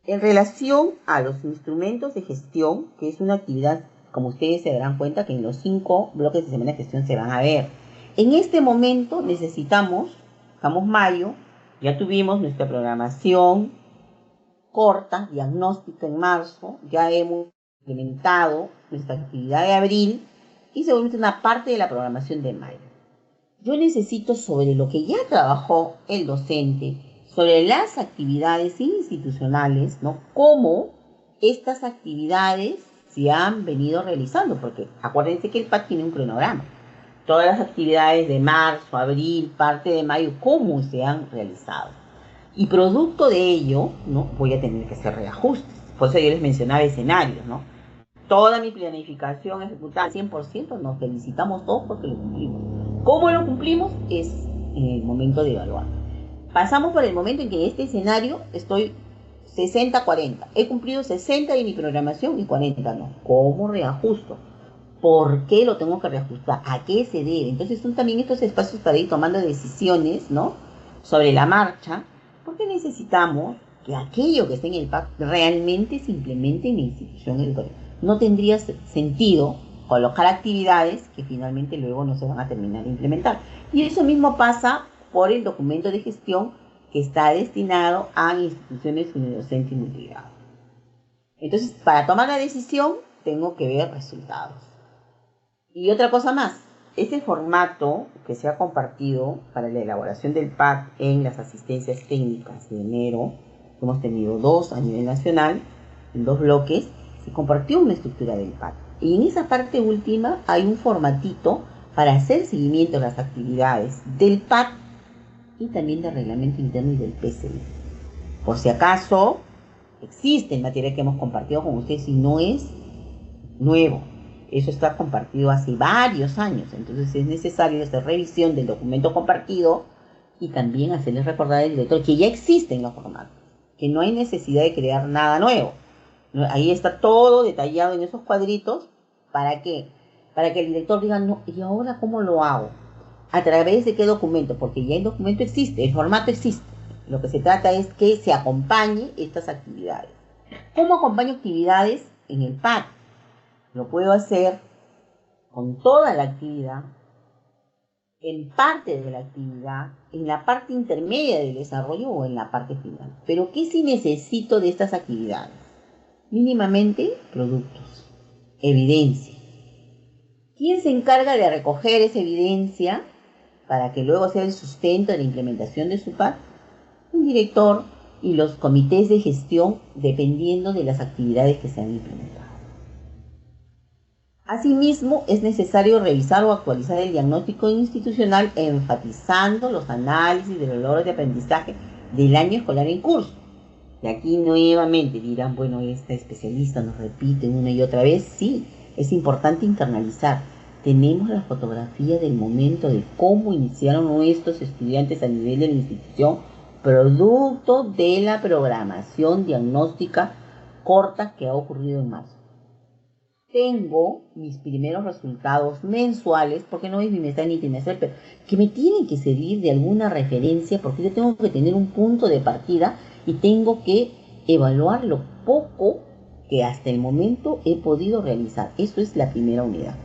En relación a los instrumentos de gestión, que es una actividad, como ustedes se darán cuenta, que en los 5 bloques de semana de gestión se van a ver. En este momento necesitamos estamos mayo, ya tuvimos nuestra programación corta, diagnóstica en marzo, ya hemos implementado nuestra actividad de abril y seguramente una parte de la programación de mayo. Yo necesito, sobre lo que ya trabajó el docente, sobre las actividades institucionales, ¿no? Cómo estas actividades se han venido realizando, porque acuérdense que el PAC tiene un cronograma. Todas las actividades de marzo, abril, parte de mayo, cómo se han realizado. Y producto de ello, ¿no? Voy a tener que hacer reajustes. Por eso yo les mencionaba escenarios, ¿no? Toda mi planificación ejecutada al 100%, nos felicitamos todos porque lo cumplimos. ¿Cómo lo cumplimos? Es en el momento de evaluar. Pasamos por el momento en que en este escenario estoy 60-40. He cumplido 60 de mi programación y 40 no. ¿Cómo reajusto? ¿Por qué lo tengo que reajustar? ¿A qué se debe? Entonces son también estos espacios para ir tomando decisiones, ¿no? Sobre la marcha, porque necesitamos que aquello que esté en el PAC realmente se implemente en la institución educativa. No tendría sentido colocar actividades que finalmente luego no se van a terminar de implementar. Y eso mismo pasa por el documento de gestión que está destinado a instituciones unidocentes y multigrado. Entonces, para tomar la decisión, tengo que ver resultados. Y otra cosa más, este formato que se ha compartido para la elaboración del PAC en las asistencias técnicas de enero, hemos tenido 2 a nivel nacional, en 2 bloques, se compartió una estructura del PAC. Y en esa parte última hay un formatito para hacer seguimiento a las actividades del PAC y también del reglamento interno y del PCI. Por si acaso, existe material que hemos compartido con ustedes y no es nuevo. Eso está compartido hace varios años, entonces es necesario hacer revisión del documento compartido y también hacerles recordar al director que ya existen los formatos, que no hay necesidad de crear nada nuevo. Ahí está todo detallado en esos cuadritos. ¿Para qué? Para que el director diga, no, ¿y ahora cómo lo hago? ¿A través de qué documento? Porque ya el documento existe, el formato existe. Lo que se trata es que se acompañe estas actividades. ¿Cómo acompaño actividades en el PAC? Lo puedo hacer con toda la actividad, en parte de la actividad, en la parte intermedia del desarrollo o en la parte final. Pero ¿qué sí necesito de estas actividades? Mínimamente, productos, evidencia. ¿Quién se encarga de recoger esa evidencia para que luego sea el sustento de la implementación de su PAC? Un director y los comités de gestión dependiendo de las actividades que se han implementado. Asimismo, es necesario revisar o actualizar el diagnóstico institucional enfatizando los análisis de los logros de aprendizaje del año escolar en curso. Y aquí nuevamente dirán, bueno, esta especialista nos repite una y otra vez. Sí, es importante internalizar. Tenemos la fotografía del momento de cómo iniciaron nuestros estudiantes a nivel de la institución, producto de la programación diagnóstica corta que ha ocurrido en marzo. Tengo mis primeros resultados mensuales, porque no es bimestral ni trimestral, pero que me tienen que servir de alguna referencia, porque yo tengo que tener un punto de partida y tengo que evaluar lo poco que hasta el momento he podido realizar. Eso es la primera unidad.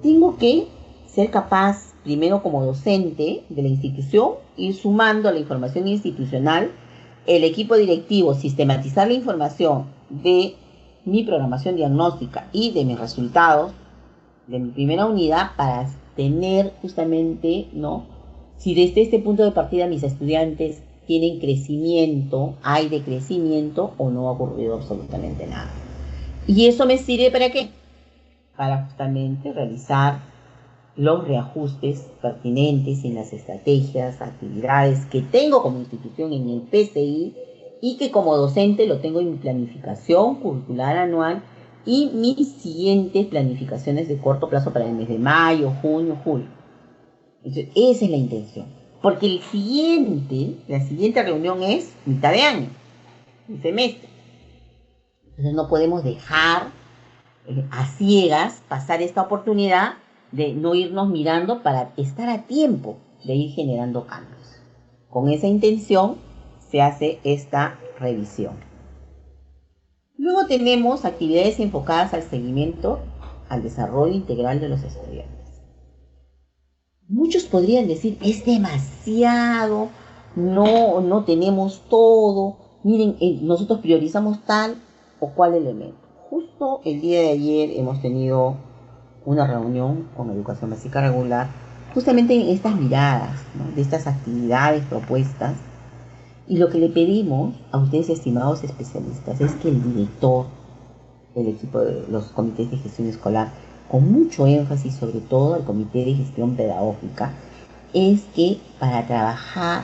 Tengo que ser capaz, primero como docente de la institución, ir sumando a la información institucional, el equipo directivo, sistematizar la información de mi programación diagnóstica y de mis resultados de mi primera unidad para tener justamente, ¿no? Si desde este punto de partida mis estudiantes tienen crecimiento, hay decrecimiento o no ha ocurrido absolutamente nada. ¿Y eso me sirve para qué? Para justamente realizar los reajustes pertinentes en las estrategias, actividades que tengo como institución en el PCI y que como docente lo tengo en mi planificación curricular anual y mis siguientes planificaciones de corto plazo para el mes de mayo, junio, julio. Entonces, esa es la intención. Porque la siguiente reunión es mitad de año, un semestre. Entonces no podemos dejar a ciegas pasar esta oportunidad de no irnos mirando para estar a tiempo de ir generando cambios. Con esa intención se hace esta revisión. Luego tenemos actividades enfocadas al seguimiento, al desarrollo integral de los estudiantes. Muchos podrían decir, es demasiado, no tenemos todo, miren, nosotros priorizamos tal o cual elemento. Justo el día de ayer hemos tenido una reunión con Educación Básica Regular, justamente en estas miradas, ¿no?, de estas actividades propuestas, y lo que le pedimos a ustedes, estimados especialistas, es que el director, el equipo de los comités de gestión escolar, con mucho énfasis sobre todo al comité de gestión pedagógica, es que para trabajar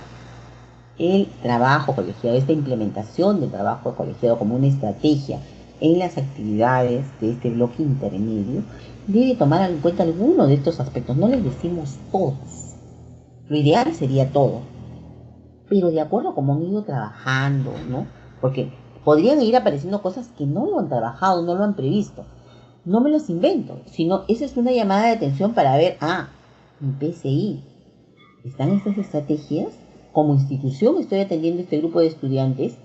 el trabajo colegiado, esta implementación del trabajo colegiado como una estrategia en las actividades de este bloque intermedio, debe tomar en cuenta algunos de estos aspectos. No les decimos todos, lo ideal sería todo, pero de acuerdo a cómo han ido trabajando, ¿no? Porque podrían ir apareciendo cosas que no lo han trabajado, no lo han previsto. No me los invento, sino esa es una llamada de atención para ver, mi PCI, ¿están estas estrategias? Como institución estoy atendiendo este grupo de estudiantes.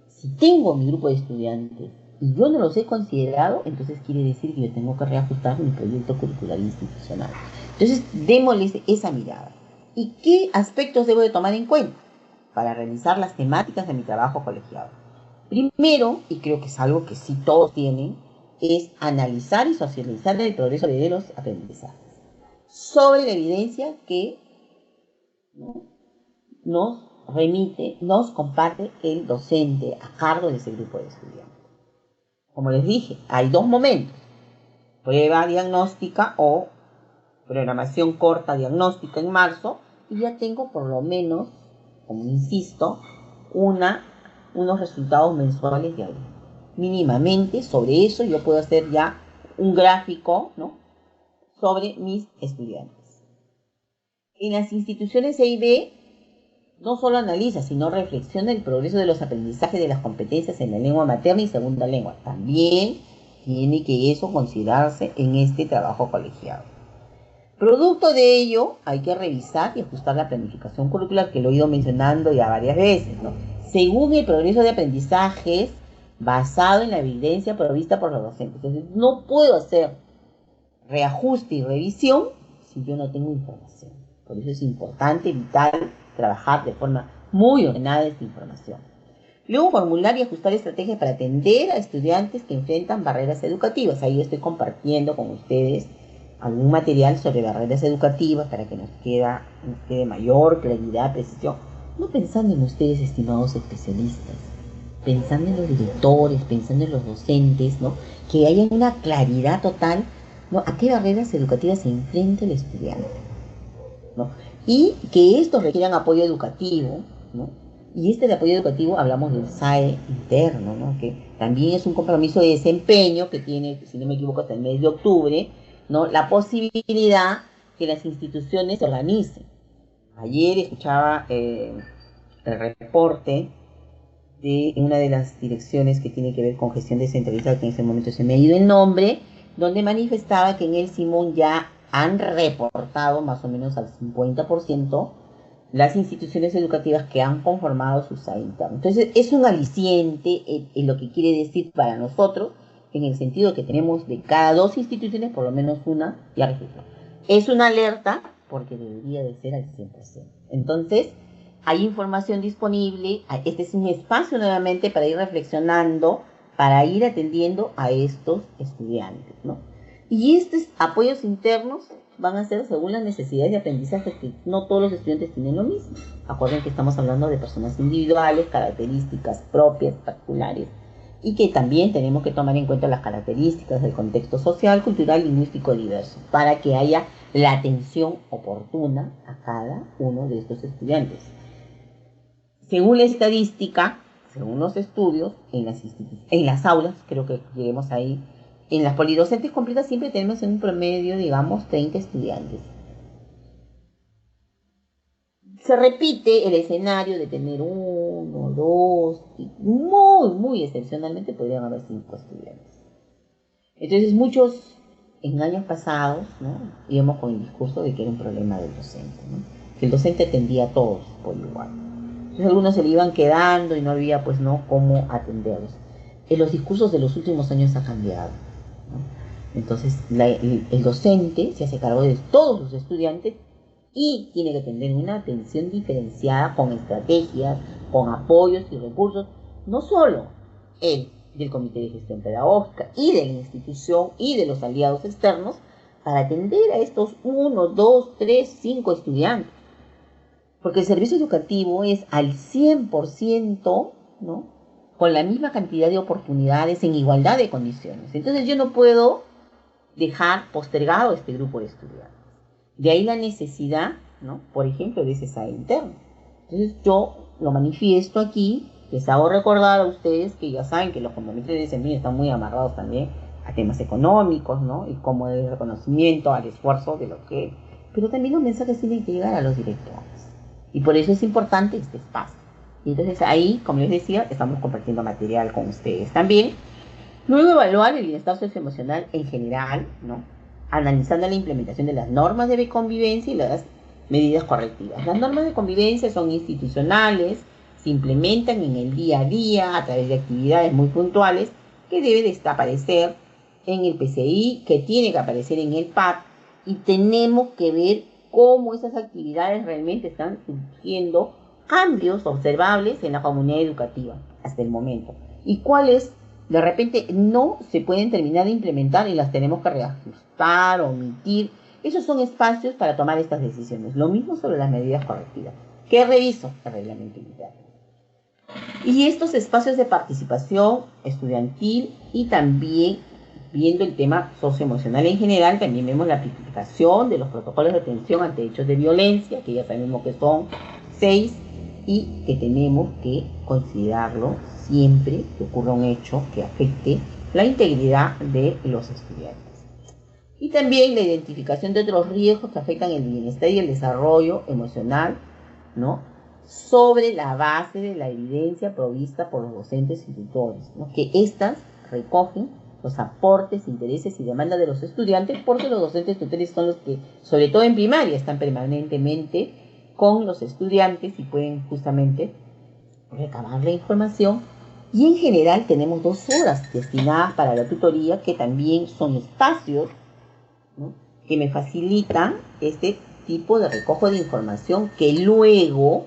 Si tengo mi grupo de estudiantes y yo no los he considerado, entonces quiere decir que yo tengo que reajustar mi proyecto curricular institucional. Entonces, démosles esa mirada. ¿Y qué aspectos debo de tomar en cuenta para realizar las temáticas de mi trabajo colegiado? Primero, y creo que es algo que sí todos tienen, es analizar y socializar el progreso de los aprendizajes sobre la evidencia que, ¿no?, nos comparte el docente a cargo de ese grupo de estudiantes. Como les dije, hay dos momentos: prueba diagnóstica o programación corta diagnóstica en marzo, y ya tengo por lo menos, como insisto, unos resultados mensuales de abril. Mínimamente sobre eso yo puedo hacer ya un gráfico, ¿no?, sobre mis estudiantes. En las instituciones E y B no solo analiza, sino reflexiona el progreso de los aprendizajes de las competencias en la lengua materna y segunda lengua. También tiene que eso considerarse en este trabajo colegiado. Producto de ello, hay que revisar y ajustar la planificación curricular, que lo he ido mencionando ya varias veces, ¿no?, según el progreso de aprendizajes basado en la evidencia provista por los docentes. Entonces, no puedo hacer reajuste y revisión si yo no tengo información. Por eso es importante, vital, trabajar de forma muy ordenada esta información. Luego, formular y ajustar estrategias para atender a estudiantes que enfrentan barreras educativas. Ahí estoy compartiendo con ustedes algún material sobre barreras educativas para que nos quede mayor claridad, precisión. No pensando en ustedes, estimados especialistas, pensando en los directores, pensando en los docentes, ¿no?, que haya una claridad total, ¿no?, a qué barreras educativas se enfrenta el estudiante, ¿no?, y que estos requieran apoyo educativo, ¿no? Y de apoyo educativo hablamos del SAE interno, ¿no?, que también es un compromiso de desempeño que tiene, si no me equivoco, hasta el mes de octubre, ¿no?, la posibilidad que las instituciones se organicen. Ayer escuchaba el reporte de una de las direcciones que tiene que ver con gestión descentralizada, que en ese momento se me ha ido el nombre, donde manifestaba que en el Simón ya han reportado más o menos al 50% las instituciones educativas que han conformado su SAE interno. Entonces, es un aliciente en lo que quiere decir para nosotros, en el sentido que tenemos de cada 2 instituciones, por lo menos una ya registrada. Es una alerta porque debería de ser al 100%. Entonces, hay información disponible. Este es un espacio nuevamente para ir reflexionando, para ir atendiendo a estos estudiantes, ¿no? Y estos apoyos internos van a ser según las necesidades de aprendizaje, que no todos los estudiantes tienen lo mismo. Acuerden que estamos hablando de personas individuales, características propias, particulares, y que también tenemos que tomar en cuenta las características del contexto social, cultural, lingüístico diverso, para que haya la atención oportuna a cada uno de estos estudiantes. Según la estadística, según los estudios, en las aulas, creo que lleguemos ahí, en las polidocentes completas siempre tenemos en un promedio, digamos, 30 estudiantes. Se repite el escenario de tener 1, 2, y muy excepcionalmente podrían haber 5 estudiantes. Entonces muchos en años pasados, ¿no?, íbamos con el discurso de que era un problema del docente, ¿no?, que el docente atendía a todos por igual. Entonces algunos se le iban quedando y no había, pues, no cómo atenderlos. En los discursos de los últimos años ha cambiado, ¿no? Entonces el docente se hace cargo de todos los estudiantes y tiene que tener una atención diferenciada con estrategias, con apoyos y recursos, no solo él, del Comité de Gestión Pedagógica y de la institución y de los aliados externos, para atender a estos 1, 2, 3, 5 estudiantes. Porque el servicio educativo es al 100%, ¿no?, con la misma cantidad de oportunidades en igualdad de condiciones. Entonces yo no puedo dejar postergado este grupo de estudiantes. De ahí la necesidad, ¿no?, por ejemplo, de ese SAE interno. Entonces yo lo manifiesto aquí, les hago recordar a ustedes que ya saben que los compromisos de desempeño están muy amarrados también a temas económicos, ¿no?, y como el reconocimiento al esfuerzo de lo que... Pero también los mensajes tienen que llegar a los directores. Y por eso es importante este espacio. Y entonces ahí, como les decía, estamos compartiendo material con ustedes también. Luego evaluar el bienestar socioemocional en general, ¿no?, analizando la implementación de las normas de convivencia y las medidas correctivas. Las normas de convivencia son institucionales, se implementan en el día a día a través de actividades muy puntuales que deben de aparecer en el PCI, que tiene que aparecer en el PAP, y tenemos que ver cómo esas actividades realmente están surgiendo cambios observables en la comunidad educativa hasta el momento, y cuáles de repente no se pueden terminar de implementar y las tenemos que reajustar, omitir. Esos son espacios para tomar estas decisiones. Lo mismo sobre las medidas correctivas. ¿Qué reviso? El reglamento interno. Y estos espacios de participación estudiantil y también viendo el tema socioemocional en general, también vemos la aplicación de los protocolos de atención ante hechos de violencia, que ya sabemos que son 6, y que tenemos que considerarlo siempre que ocurra un hecho que afecte la integridad de los estudiantes. Y también la identificación de otros riesgos que afectan el bienestar y el desarrollo emocional, ¿no?, sobre la base de la evidencia provista por los docentes y tutores, ¿no?, que éstas recogen los aportes, intereses y demandas de los estudiantes, porque los docentes tutores son los que, sobre todo en primaria, están permanentemente con los estudiantes y pueden justamente recabar la información. Y en general tenemos 2 horas destinadas para la tutoría, que también son espacios, ¿no?, que me facilitan este tipo de recojo de información que luego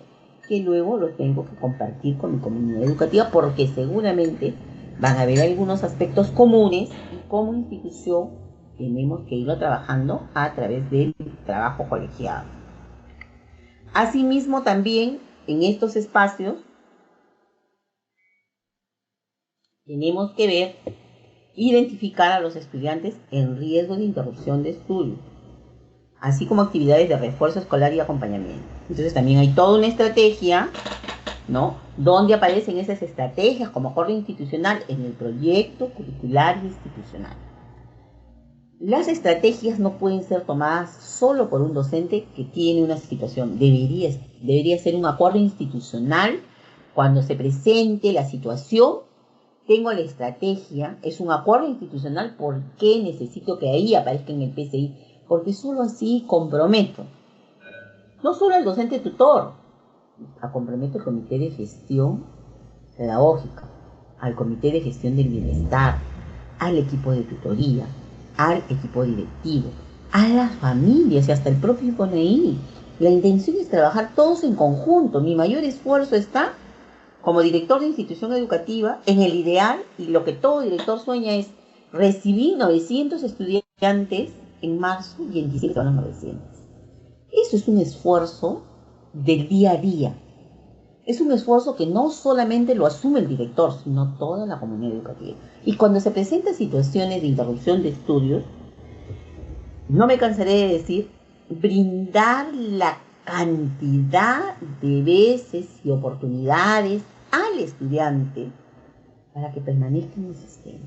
lo tengo que compartir con mi comunidad educativa, porque seguramente van a haber algunos aspectos comunes y como institución tenemos que irlo trabajando a través del trabajo colegiado. Asimismo, también en estos espacios tenemos que ver, identificar a los estudiantes en riesgo de interrupción de estudio, así como actividades de refuerzo escolar y acompañamiento. Entonces también hay toda una estrategia, ¿no?, donde aparecen esas estrategias como acuerdo institucional en el proyecto curricular y institucional. Las estrategias no pueden ser tomadas solo por un docente que tiene una situación. Debería ser un acuerdo institucional. Cuando se presente la situación, tengo la estrategia, es un acuerdo institucional. ¿Por qué necesito que ahí aparezca en el PCI? Porque solo así comprometo no solo al docente tutor, comprometo al comité de gestión pedagógica, al comité de gestión del bienestar, al equipo de tutoría, al equipo directivo, a las familias y hasta el propio INPONEI. La intención es trabajar todos en conjunto. Mi mayor esfuerzo está, como director de institución educativa, en el ideal, y lo que todo director sueña es recibir 900 estudiantes en marzo y en diciembre van los 900. Eso es un esfuerzo del día a día. Es un esfuerzo que no solamente lo asume el director, sino toda la comunidad educativa. Y cuando se presentan situaciones de interrupción de estudios, no me cansaré de decir, brindar la cantidad de veces y oportunidades al estudiante para que permanezca en el sistema.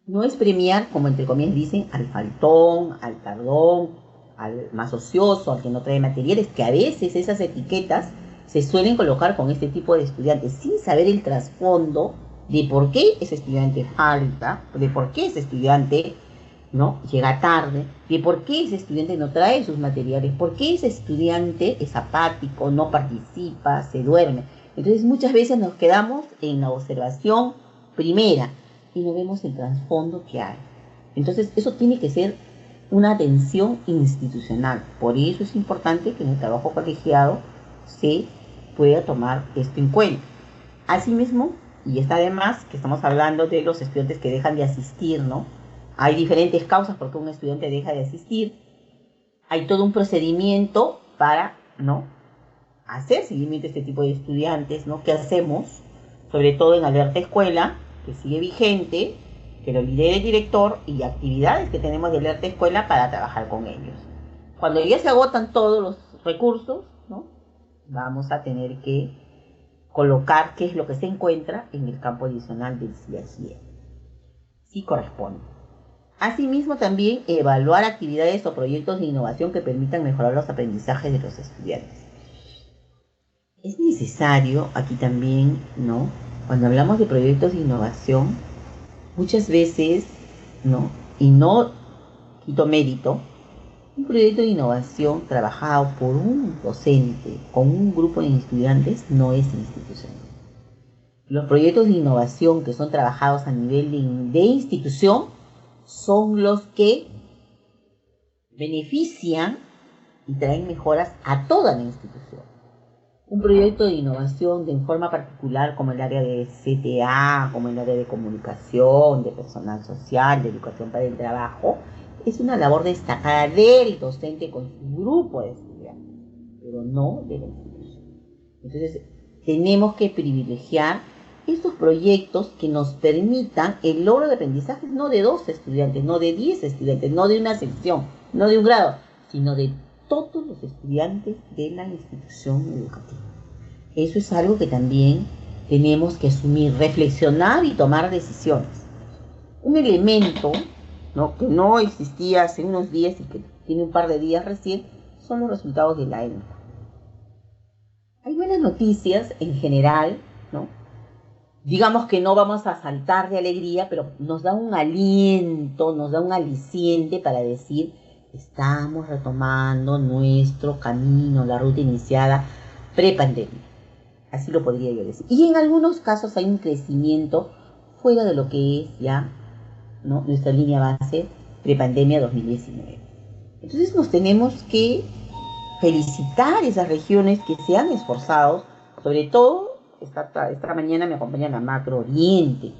No es premiar, como entre comillas dicen, al faltón, al tardón, al más ocioso, al que no trae materiales, que a veces esas etiquetas se suelen colocar con este tipo de estudiantes sin saber el trasfondo de por qué ese estudiante falta, de por qué ese estudiante no llega tarde, de por qué ese estudiante no trae sus materiales, por qué ese estudiante es apático, no participa, se duerme. Entonces muchas veces nos quedamos en la observación primera y no vemos el trasfondo que hay. Entonces eso tiene que ser una atención institucional. Por eso es importante que en el trabajo colegiado se pueda tomar esto en cuenta. Asimismo, y está de más que estamos hablando de los estudiantes que dejan de asistir, ¿no? Hay diferentes causas por qué un estudiante deja de asistir. Hay todo un procedimiento para, ¿no?, hacer seguimiento a este tipo de estudiantes, ¿no? ¿Qué hacemos? Sobre todo en Alerta Escuela, que sigue vigente, que lo lidera el director, y actividades que tenemos de Alerta Escuela para trabajar con ellos. Cuando ya se agotan todos los recursos, ¿no?, vamos a tener que colocar qué es lo que se encuentra en el campo adicional del CIE. Sí corresponde. Asimismo, también evaluar actividades o proyectos de innovación que permitan mejorar los aprendizajes de los estudiantes. Es necesario aquí también, ¿no?, cuando hablamos de proyectos de innovación, muchas veces, ¿no?, y no quito mérito, un proyecto de innovación trabajado por un docente con un grupo de estudiantes no es institucional. Los proyectos de innovación que son trabajados a nivel de institución son los que benefician y traen mejoras a toda la institución. Un proyecto de innovación de forma particular, como el área de CTA, como el área de comunicación, de personal social, de educación para el trabajo, es una labor destacada del docente con su grupo de estudiantes, pero no de la institución. Entonces, tenemos que privilegiar estos proyectos que nos permitan el logro de aprendizajes no de 2 estudiantes, no de 10 estudiantes, no de una sección, no de un grado, sino de todos los estudiantes de la institución educativa. Eso es algo que también tenemos que asumir, reflexionar y tomar decisiones. Un elemento, ¿no?, que no existía hace unos días y que tiene un par de días recién, son los resultados de la ENCA. Hay buenas noticias en general, ¿no? Digamos que no vamos a saltar de alegría, pero nos da un aliento, nos da un aliciente para decir: estamos retomando nuestro camino, la ruta iniciada prepandemia. Así lo podría yo decir. Y en algunos casos hay un crecimiento fuera de lo que es ya, ¿no?, nuestra línea base prepandemia 2019. Entonces nos tenemos que felicitar esas regiones que se han esforzado, sobre todo esta mañana me acompaña la Macro Oriente.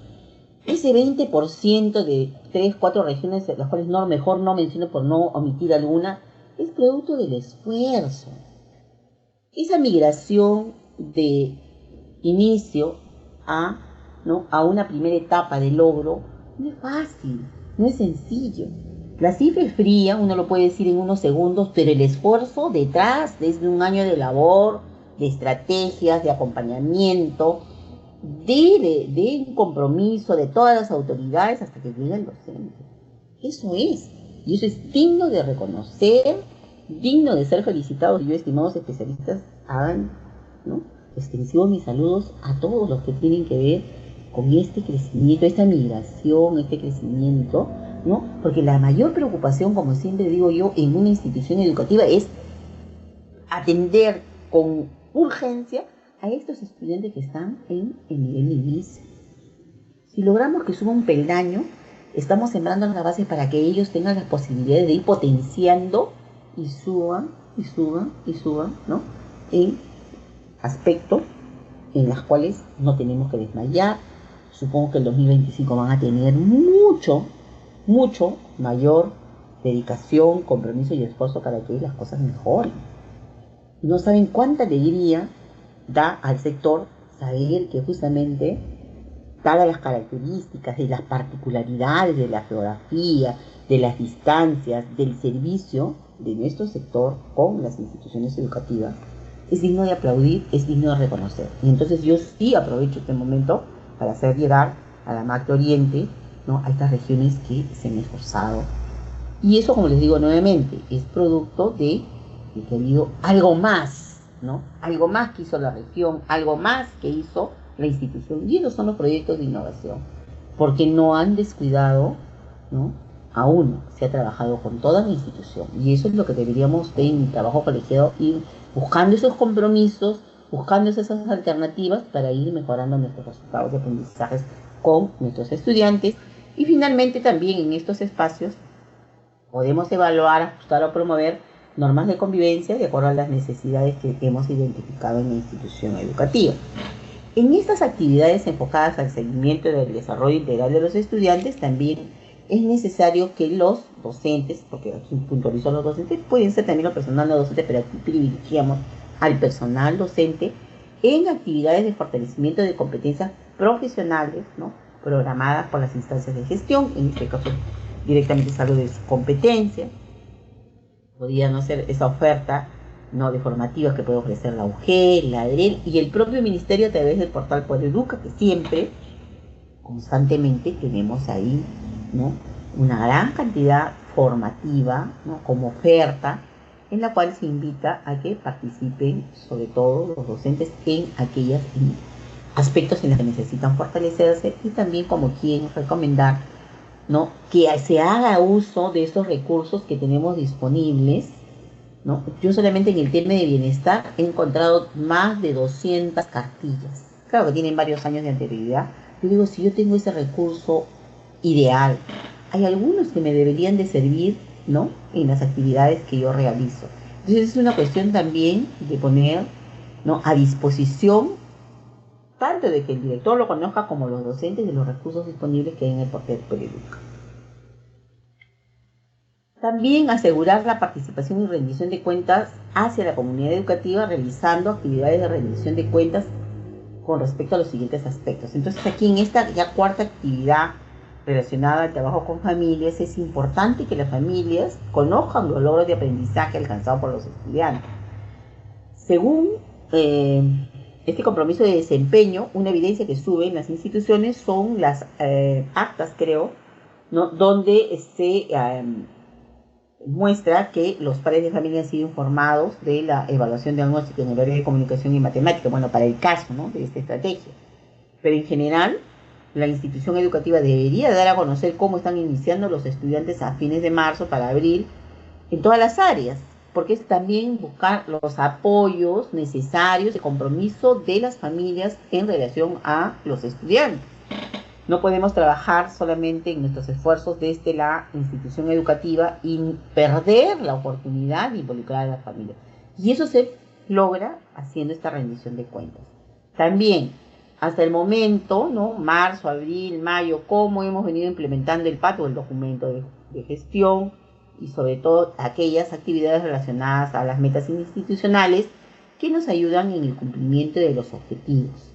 Ese 20% de 3, 4 regiones, las cuales mejor no menciono por no omitir alguna, es producto del esfuerzo. Esa migración de inicio a una primera etapa de logro no es fácil, no es sencillo. La cifra es fría, uno lo puede decir en unos segundos, pero el esfuerzo detrás, desde un año de labor, de estrategias, de acompañamiento, de un compromiso de todas las autoridades hasta que llega el docente. Eso es, y eso es digno de reconocer, digno de ser felicitados. Y yo, estimados especialistas, hagan, ¿no?, extensivos mis saludos a todos los que tienen que ver con este crecimiento, esta migración, este crecimiento, ¿no? Porque la mayor preocupación, como siempre digo yo, en una institución educativa es atender con urgencia a estos estudiantes que están en el nivel inicio. Si logramos que suba un peldaño, estamos sembrando las bases para que ellos tengan las posibilidades de ir potenciando y suban, ¿no?, en aspectos en los cuales no tenemos que desmayar. Supongo que el 2025 van a tener mucho mayor dedicación, compromiso y esfuerzo para que las cosas mejoren. No saben cuánta alegría da al sector saber que justamente, dadas las características de las particularidades de la geografía, de las distancias, del servicio de nuestro sector con las instituciones educativas, es digno de aplaudir, es digno de reconocer. Y entonces yo sí aprovecho este momento para hacer llegar a la Macro Oriente, ¿no?, a estas regiones que se han esforzado. Y eso, como les digo nuevamente, es producto de que ha habido algo más, ¿no?, algo más que hizo la región, algo más que hizo la institución. Y esos son los proyectos de innovación, porque no han descuidado, ¿no?, a uno. Se ha trabajado con toda la institución. Y eso es lo que deberíamos de, en mi trabajo colegiado, ir buscando esos compromisos, buscando esas alternativas para ir mejorando nuestros resultados de aprendizajes con nuestros estudiantes. Y finalmente también en estos espacios Podemos evaluar, ajustar o promover normas de convivencia de acuerdo a las necesidades que hemos identificado en la institución educativa. En estas actividades enfocadas al seguimiento del desarrollo integral de los estudiantes, también es necesario que los docentes, porque aquí puntualizo los docentes, pueden ser también los personal no docente, pero aquí privilegiamos al personal docente en actividades de fortalecimiento de competencias profesionales, ¿no?, programadas por las instancias de gestión, en este caso directamente es algo de su competencia. Podría no ser esa oferta, ¿no?, de formativas que puede ofrecer la UGEL, la ADREL y el propio ministerio a través del portal Podeduca, que siempre, constantemente tenemos ahí, ¿no?, una gran cantidad formativa, ¿no?, como oferta, en la cual se invita a que participen, sobre todo los docentes, en aquellos aspectos en los que necesitan fortalecerse, y también como quieren recomendar, ¿no?, que se haga uso de estos recursos que tenemos disponibles, ¿no? Yo solamente en el tema de bienestar he encontrado más de 200 cartillas. Claro que tienen varios años de anterioridad. Yo digo, si yo tengo ese recurso ideal, hay algunos que me deberían de servir, ¿no?, en las actividades que yo realizo. Entonces es una cuestión también de poner, ¿no?, a disposición, tanto de que el director lo conozca como los docentes, de los recursos disponibles que hay en el portal Podeduca. También asegurar la participación y rendición de cuentas hacia la comunidad educativa, realizando actividades de rendición de cuentas con respecto a los siguientes aspectos. Entonces aquí en esta ya cuarta actividad relacionada al trabajo con familias, es importante que las familias conozcan los logros de aprendizaje alcanzados por los estudiantes. Según este compromiso de desempeño, una evidencia que sube en las instituciones son las actas, creo, ¿no?, donde se muestra que los padres de familia han sido informados de la evaluación diagnóstica en el área de comunicación y matemática, bueno, para el caso, ¿no?, de esta estrategia. Pero en general, la institución educativa debería dar a conocer cómo están iniciando los estudiantes a fines de marzo para abril en todas las áreas, porque es también buscar los apoyos necesarios de compromiso de las familias en relación a los estudiantes. No podemos trabajar solamente en nuestros esfuerzos desde la institución educativa y perder la oportunidad de involucrar a la familia. Y eso se logra haciendo esta rendición de cuentas. También, hasta el momento, ¿no?, marzo, abril, mayo, cómo hemos venido implementando el PAT, o el documento de gestión, y sobre todo aquellas actividades relacionadas a las metas institucionales que nos ayudan en el cumplimiento de los objetivos.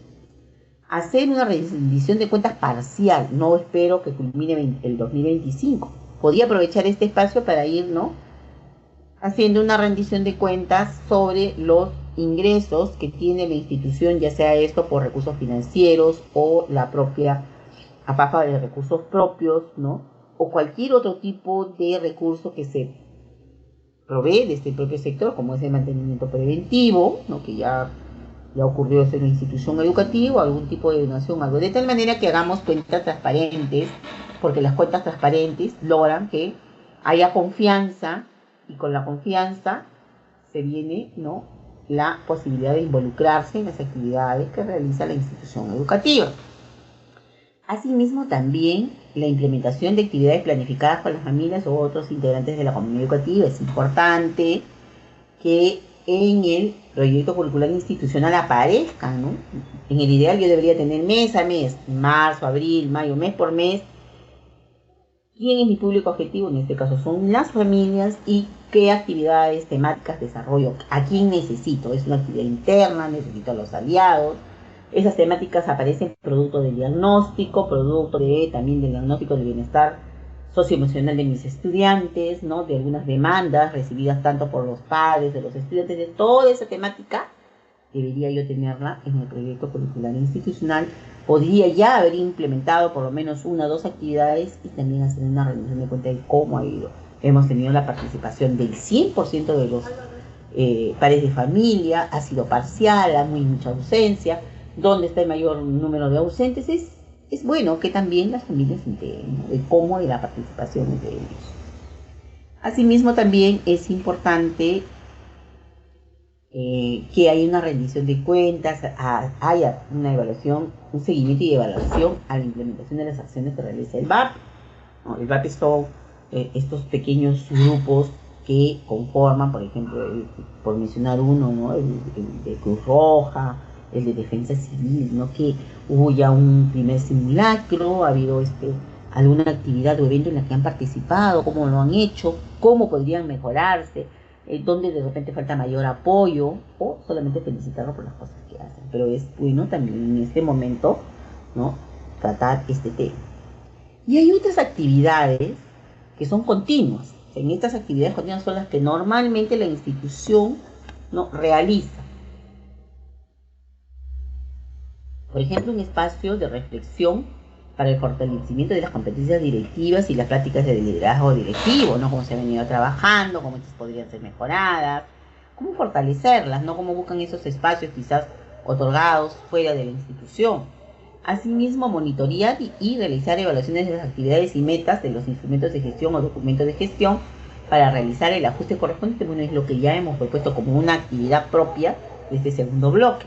Hacer una rendición de cuentas parcial, no espero que culmine el 2025. Podría aprovechar este espacio para ir, ¿no?, haciendo una rendición de cuentas sobre los ingresos que tiene la institución, ya sea esto por recursos financieros o la propia APAFA de recursos propios, ¿no?, o cualquier otro tipo de recurso que se provee de este propio sector, como es el mantenimiento preventivo, ¿no?, que ya ocurrió en la institución educativa, algún tipo de donación, algo, de tal manera que hagamos cuentas transparentes, porque las cuentas transparentes logran que haya confianza, y con la confianza se viene, ¿no?, la posibilidad de involucrarse en las actividades que realiza la institución educativa. Asimismo, también la implementación de actividades planificadas con las familias o otros integrantes de la comunidad educativa. Es importante que en el proyecto curricular institucional aparezcan, ¿no? En el ideal yo debería tener mes a mes, marzo, abril, mayo, mes por mes, quién es mi público objetivo, en este caso son las familias, y qué actividades temáticas desarrollo, a quién necesito, es una actividad interna, necesito a los aliados. Esas temáticas aparecen producto del diagnóstico, producto también del diagnóstico del bienestar socioemocional de mis estudiantes, ¿no?, de algunas demandas recibidas tanto por los padres, de los estudiantes, de toda esa temática. Debería yo tenerla en el proyecto curricular institucional. Podría ya haber implementado por lo menos una o dos actividades y también hacer una rendición de cuenta de cómo ha ido. Hemos tenido la participación del 100% de los padres de familia, ha sido parcial, hay mucha ausencia. ¿Dónde está el mayor número de ausentes? Es bueno que también las familias se enteren, ¿no?, de cómo es la participación de ellos. Asimismo, también es importante que haya una rendición de cuentas, haya una evaluación, un seguimiento y evaluación a la implementación de las acciones que realiza el VAP. ¿No? El VAP son estos pequeños grupos que conforman, por ejemplo, por mencionar uno, ¿no? El de Cruz Roja, el de Defensa Civil, ¿no? Que hubo ya un primer simulacro, ha habido alguna actividad o evento en la que han participado, cómo lo han hecho, cómo podrían mejorarse, dónde de repente falta mayor apoyo, o solamente felicitarlos por las cosas que hacen. Pero es bueno también en este momento, ¿no? Tratar este tema. Y hay otras actividades que son continuas. En estas actividades continuas son las que normalmente la institución, ¿no? realiza. Por ejemplo, un espacio de reflexión para el fortalecimiento de las competencias directivas y las prácticas de liderazgo directivo, ¿no? Cómo se ha venido trabajando, cómo estas podrían ser mejoradas, cómo fortalecerlas, ¿no? Cómo buscan esos espacios quizás otorgados fuera de la institución. Asimismo, monitorear y realizar evaluaciones de las actividades y metas de los instrumentos de gestión o documentos de gestión para realizar el ajuste correspondiente. Bueno, es lo que ya hemos propuesto como una actividad propia de este segundo bloque.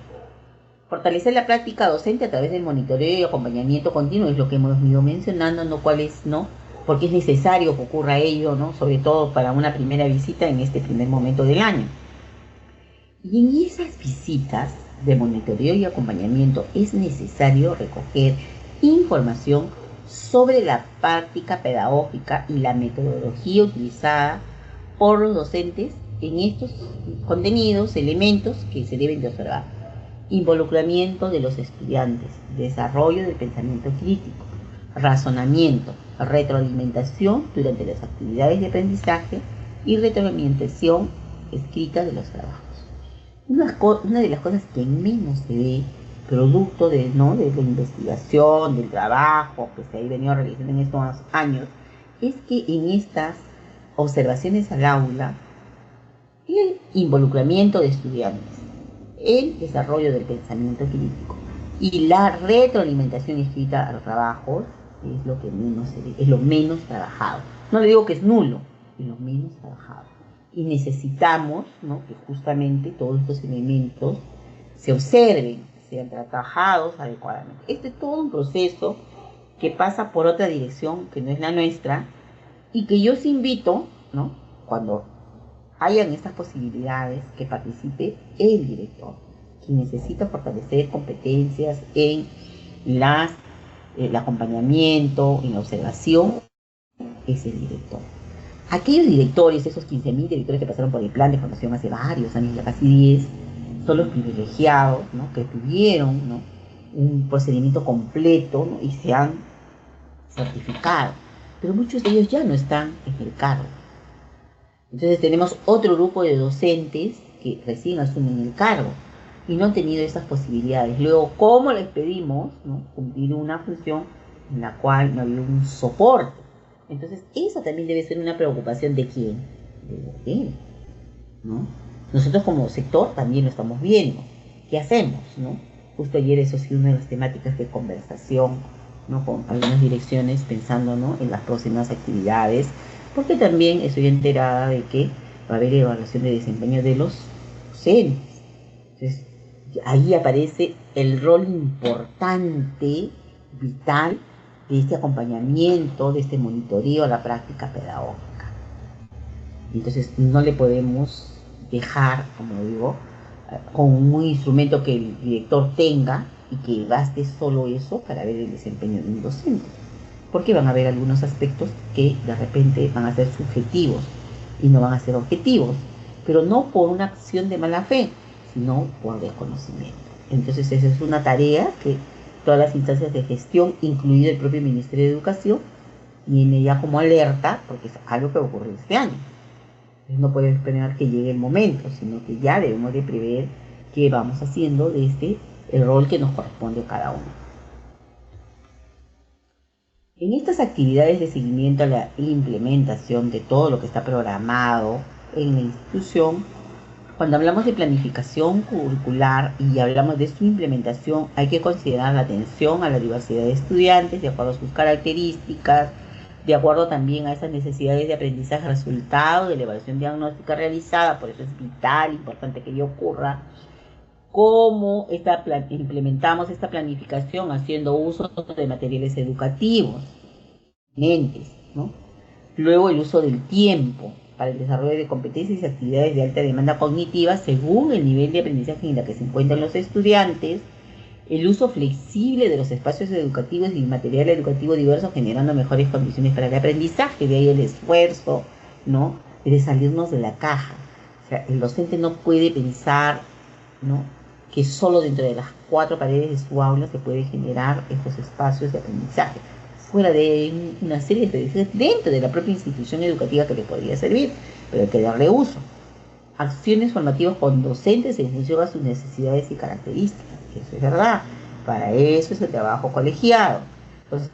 Fortalecer la práctica docente a través del monitoreo y acompañamiento continuo es lo que hemos ido mencionando, ¿no? ¿Cuál es, no? Porque es necesario que ocurra ello, ¿no? Sobre todo para una primera visita en este primer momento del año. Y en esas visitas de monitoreo y acompañamiento es necesario recoger información sobre la práctica pedagógica y la metodología utilizada por los docentes en estos contenidos, elementos que se deben de observar. Involucramiento de los estudiantes, desarrollo del pensamiento crítico, razonamiento, retroalimentación durante las actividades de aprendizaje y retroalimentación escrita de los trabajos. Una de las cosas que menos se ve, producto de la investigación, del trabajo que se ha venido realizando en estos años, es que en estas observaciones al aula, el involucramiento de estudiantes, el desarrollo del pensamiento crítico y la retroalimentación escrita a los trabajos es lo que menos se ve, es lo menos trabajado. No le digo que es nulo, es lo menos trabajado. Y necesitamos, ¿no? que justamente todos estos elementos se observen, sean trabajados adecuadamente. Este es todo un proceso que pasa por otra dirección que no es la nuestra y que yo os invito, ¿no? cuando hayan estas posibilidades, que participe el director, quien necesita fortalecer competencias en el acompañamiento, en la observación, es el director. Aquellos directores, esos 15.000 directores que pasaron por el plan de formación hace varios años, ya casi 10, son los privilegiados, ¿no? que tuvieron, ¿no? un procedimiento completo, ¿no? y se han certificado. Pero muchos de ellos ya no están en el cargo. Entonces tenemos otro grupo de docentes que recién asumen el cargo y no han tenido esas posibilidades. Luego, ¿cómo les pedimos, ¿no? cumplir una función en la cual no ha habido un soporte? Entonces, eso también debe ser una preocupación de quién, de él, ¿no? Nosotros como sector también lo estamos viendo. ¿Qué hacemos, no? Justo ayer eso ha sido una de las temáticas de conversación, ¿no? con algunas direcciones pensando, ¿no? en las próximas actividades, porque también estoy enterada de que va a haber evaluación de desempeño de los docentes. Entonces, ahí aparece el rol importante, vital, de este acompañamiento, de este monitoreo a la práctica pedagógica. Entonces, no le podemos dejar, como digo, con un instrumento que el director tenga y que baste solo eso para ver el desempeño de un docente. Porque van a haber algunos aspectos que de repente van a ser subjetivos y no van a ser objetivos, pero no por una acción de mala fe, sino por desconocimiento. Entonces esa es una tarea que todas las instancias de gestión, incluido el propio Ministerio de Educación, tiene ya como alerta, porque es algo que ocurre este año. Entonces no podemos esperar que llegue el momento, sino que ya debemos de prever qué vamos haciendo desde el rol que nos corresponde a cada uno. En estas actividades de seguimiento a la implementación de todo lo que está programado en la institución, cuando hablamos de planificación curricular y hablamos de su implementación, hay que considerar la atención a la diversidad de estudiantes de acuerdo a sus características, de acuerdo también a esas necesidades de aprendizaje resultado de la evaluación diagnóstica realizada. Por eso es vital, importante que ello ocurra. Cómo implementamos esta planificación haciendo uso de materiales educativos, ¿no? Luego el uso del tiempo para el desarrollo de competencias y actividades de alta demanda cognitiva según el nivel de aprendizaje en la que se encuentran los estudiantes, el uso flexible de los espacios educativos y material educativo diverso generando mejores condiciones para el aprendizaje, de ahí el esfuerzo, ¿no?, de salirnos de la caja. O sea, el docente no puede pensar, ¿no?, que solo dentro de las 4 paredes de su aula se puede generar estos espacios de aprendizaje. Fuera de una serie de experiencias dentro de la propia institución educativa que le podría servir, pero hay que darle uso. Acciones formativas con docentes en función a sus necesidades y características. Eso es verdad. Para eso es el trabajo colegiado. Entonces,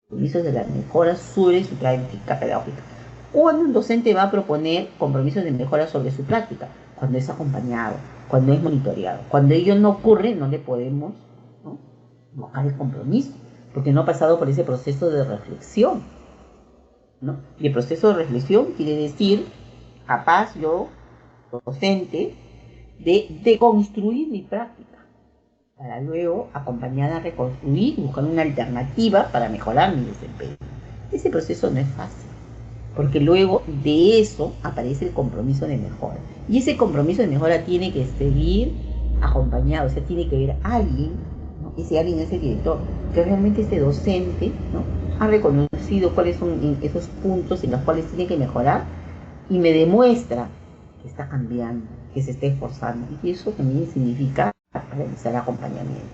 compromisos de la mejora sobre su práctica pedagógica. Cuando un docente va a proponer compromisos de mejora sobre su práctica, cuando es acompañado, cuando es monitoreado. Cuando ello no ocurre, no le podemos, ¿no?, buscar el compromiso, porque no ha pasado por ese proceso de reflexión, ¿no? Y el proceso de reflexión quiere decir, capaz yo, docente, de construir mi práctica, para luego, acompañada a reconstruir y buscar una alternativa para mejorar mi desempeño. Ese proceso no es fácil, porque luego de eso aparece el compromiso de mejora. Y ese compromiso de mejora tiene que seguir acompañado, o sea, tiene que haber alguien, ¿no?, ese alguien es el director, que realmente este docente, ¿no?, ha reconocido cuáles son esos puntos en los cuales tiene que mejorar y me demuestra que está cambiando, que se está esforzando. Y eso también significa realizar acompañamiento.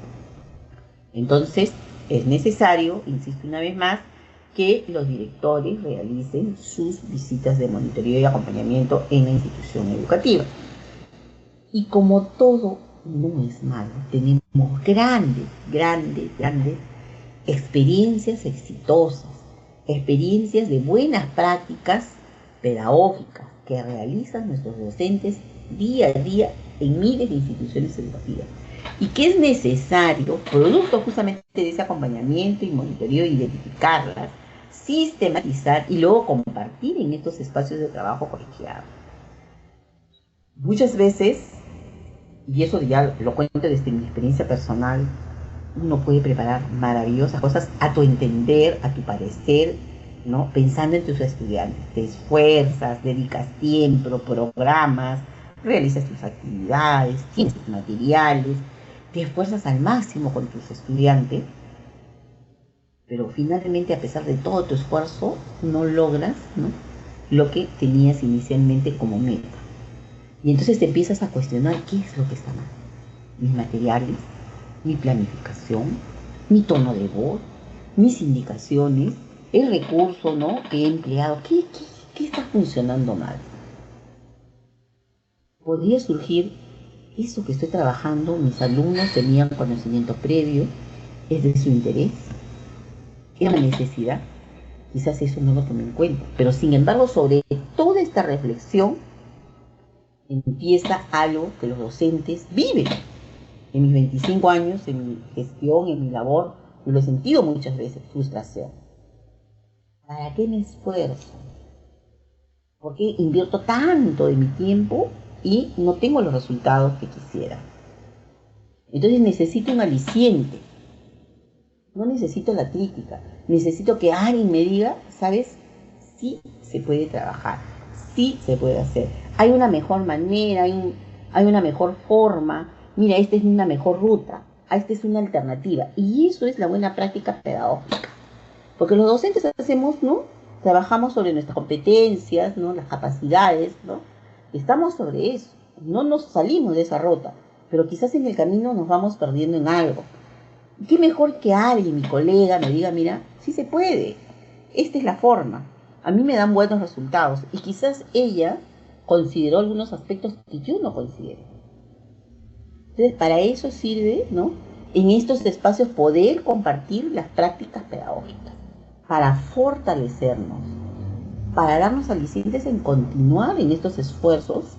Entonces, es necesario, insisto una vez más, que los directores realicen sus visitas de monitoreo y acompañamiento en la institución educativa. Y como todo no es malo, tenemos grandes experiencias exitosas, experiencias de buenas prácticas pedagógicas que realizan nuestros docentes día a día en miles de instituciones educativas. Y que es necesario, producto justamente de ese acompañamiento y monitoreo, identificarlas, sistematizar y luego compartir en estos espacios de trabajo colegiado. Muchas veces, y eso ya lo cuento desde mi experiencia personal, uno puede preparar maravillosas cosas a tu entender, a tu parecer, ¿no?, pensando en tus estudiantes. Te esfuerzas, dedicas tiempo, programas, realizas tus actividades, tienes tus materiales, te esfuerzas al máximo con tus estudiantes, pero finalmente, a pesar de todo tu esfuerzo, no logras, ¿no?, lo que tenías inicialmente como meta. Y entonces te empiezas a cuestionar qué es lo que está mal. Mis materiales, mi planificación, mi tono de voz, mis indicaciones, el recurso, ¿no?, que he empleado. ¿Qué está funcionando mal? Podría surgir eso que estoy trabajando, mis alumnos tenían conocimiento previo, es de su interés, era una necesidad, quizás eso no lo tomé en cuenta. Pero sin embargo, sobre toda esta reflexión empieza algo que los docentes viven. En mis 25 años, en mi gestión, en mi labor, lo he sentido muchas veces, frustración. ¿Para qué me esfuerzo? ¿Por qué invierto tanto de mi tiempo y no tengo los resultados que quisiera? Entonces necesito un aliciente. No necesito la crítica. Necesito que alguien me diga, ¿sabes? Sí se puede trabajar, sí se puede hacer. Hay una mejor manera, hay una mejor forma. Mira, esta es una mejor ruta, esta es una alternativa. Y eso es la buena práctica pedagógica. Porque los docentes hacemos, ¿no?, trabajamos sobre nuestras competencias, ¿no?, las capacidades, ¿no? Estamos sobre eso. No nos salimos de esa ruta, pero quizás en el camino nos vamos perdiendo en algo. ¿Qué mejor que alguien, mi colega, me diga, mira, sí se puede, esta es la forma, a mí me dan buenos resultados? Y quizás ella consideró algunos aspectos que yo no considero. Entonces, para eso sirve, ¿no?, en estos espacios poder compartir las prácticas pedagógicas, para fortalecernos, para darnos alicientes en continuar en estos esfuerzos,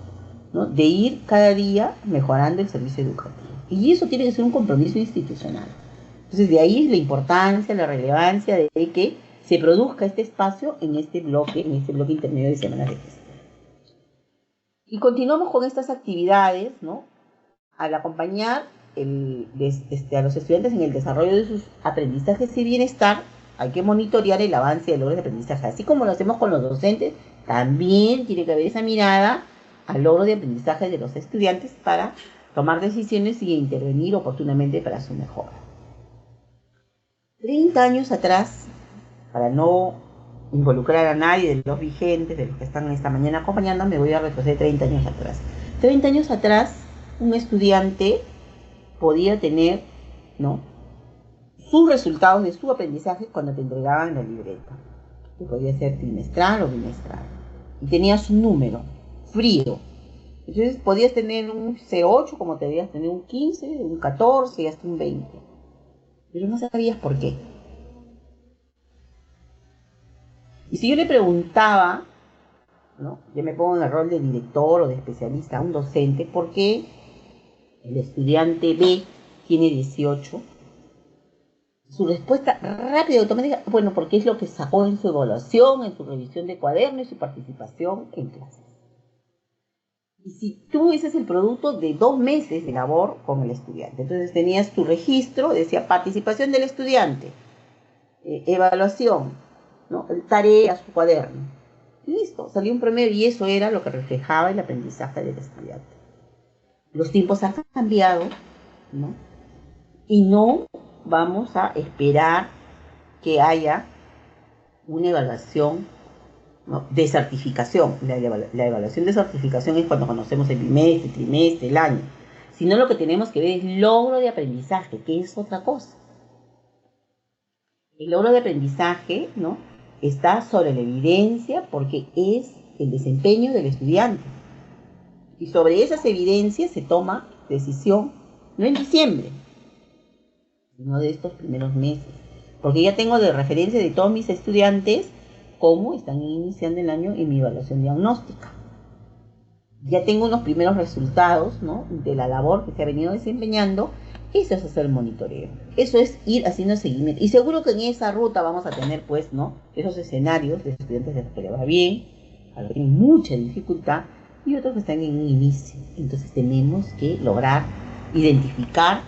¿no?, de ir cada día mejorando el servicio educativo. Y eso tiene que ser un compromiso institucional. Entonces, de ahí la importancia, la relevancia de que se produzca este espacio en este bloque intermedio de semanas de gestión. Y continuamos con estas actividades, ¿no?, al acompañar a los estudiantes en el desarrollo de sus aprendizajes y bienestar. hay que monitorear el avance de logros de aprendizaje. Así como lo hacemos con los docentes, también tiene que haber esa mirada al logro de aprendizaje de los estudiantes para tomar decisiones y intervenir oportunamente para su mejora. 30 años atrás, para no involucrar a nadie de los vigentes, de los que están esta mañana acompañando, me voy a retroceder 30 años atrás. 30 años atrás, un estudiante podía tener, ¿no?, sus resultados de su aprendizaje cuando te entregaban la libreta, que podía ser trimestral o bimestral, y tenía su número frío. Entonces podías tener un C8 como te debías tener un 15, un 14 y hasta un 20, pero no sabías por qué. Y si yo le preguntaba, ¿no?, yo me pongo en el rol de director o de especialista a un docente, ¿por qué el estudiante B tiene 18? Su respuesta rápida y automática, bueno, porque es lo que sacó en su evaluación, en su revisión de cuadernos y su participación en clases. Y si tú ese es el producto de 2 meses de labor con el estudiante, entonces tenías tu registro, decía participación del estudiante, evaluación, ¿no?, tareas, su cuaderno. Y listo, salió un promedio y eso era lo que reflejaba el aprendizaje del estudiante. Los tiempos han cambiado, ¿no? Y no vamos a esperar que haya una evaluación, ¿no?, de certificación. La evaluación de certificación es cuando conocemos el bimestre, el trimestre, el año. Sino lo que tenemos que ver es logro de aprendizaje, que es otra cosa. El logro de aprendizaje, ¿no?, está sobre la evidencia porque es el desempeño del estudiante. Y sobre esas evidencias se toma decisión, no en diciembre, sino de estos primeros meses. Porque ya tengo de referencia de todos mis estudiantes cómo están iniciando el año en mi evaluación diagnóstica. Ya tengo unos primeros resultados, ¿no?, de la labor que se ha venido desempeñando. Eso es hacer monitoreo. Eso es ir haciendo seguimiento. Y seguro que en esa ruta vamos a tener, pues, ¿no?, esos escenarios de estudiantes de los que le va bien, a los que tienen mucha dificultad, y otros que están en un inicio. Entonces tenemos que lograr identificar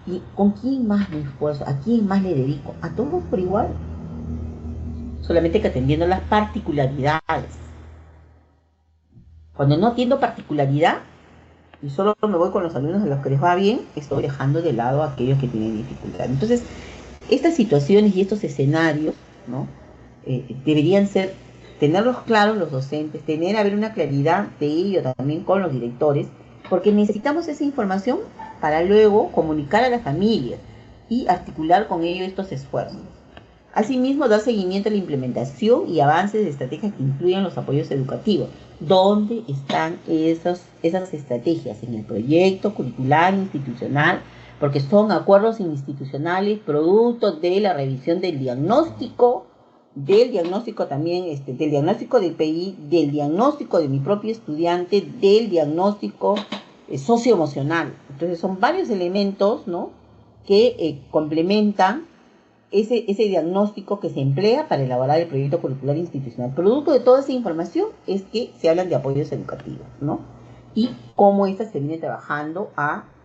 y con quién más me esfuerzo, a quién más le dedico, a todos por igual. Solamente que atendiendo las particularidades. Cuando no atiendo particularidad y solo me voy con los alumnos a los que les va bien, estoy dejando de lado a aquellos que tienen dificultad. Entonces, estas situaciones y estos escenarios, ¿no?, deberían ser, tenerlos claros los docentes, haber una claridad de ello también con los directores, porque necesitamos esa información para luego comunicar a las familias y articular con ellos estos esfuerzos. Asimismo, dar seguimiento a la implementación y avances de estrategias que incluyan los apoyos educativos. ¿Dónde están esas estrategias? En el proyecto curricular institucional, porque son acuerdos institucionales producto de la revisión del diagnóstico también, del diagnóstico del PI, del diagnóstico de mi propio estudiante, del diagnóstico socioemocional. Entonces son varios elementos, ¿no?, que complementan ese diagnóstico que se emplea para elaborar el proyecto curricular institucional. Producto de toda esa información es que se hablan de apoyos educativos, ¿no?, y cómo esta se viene trabajando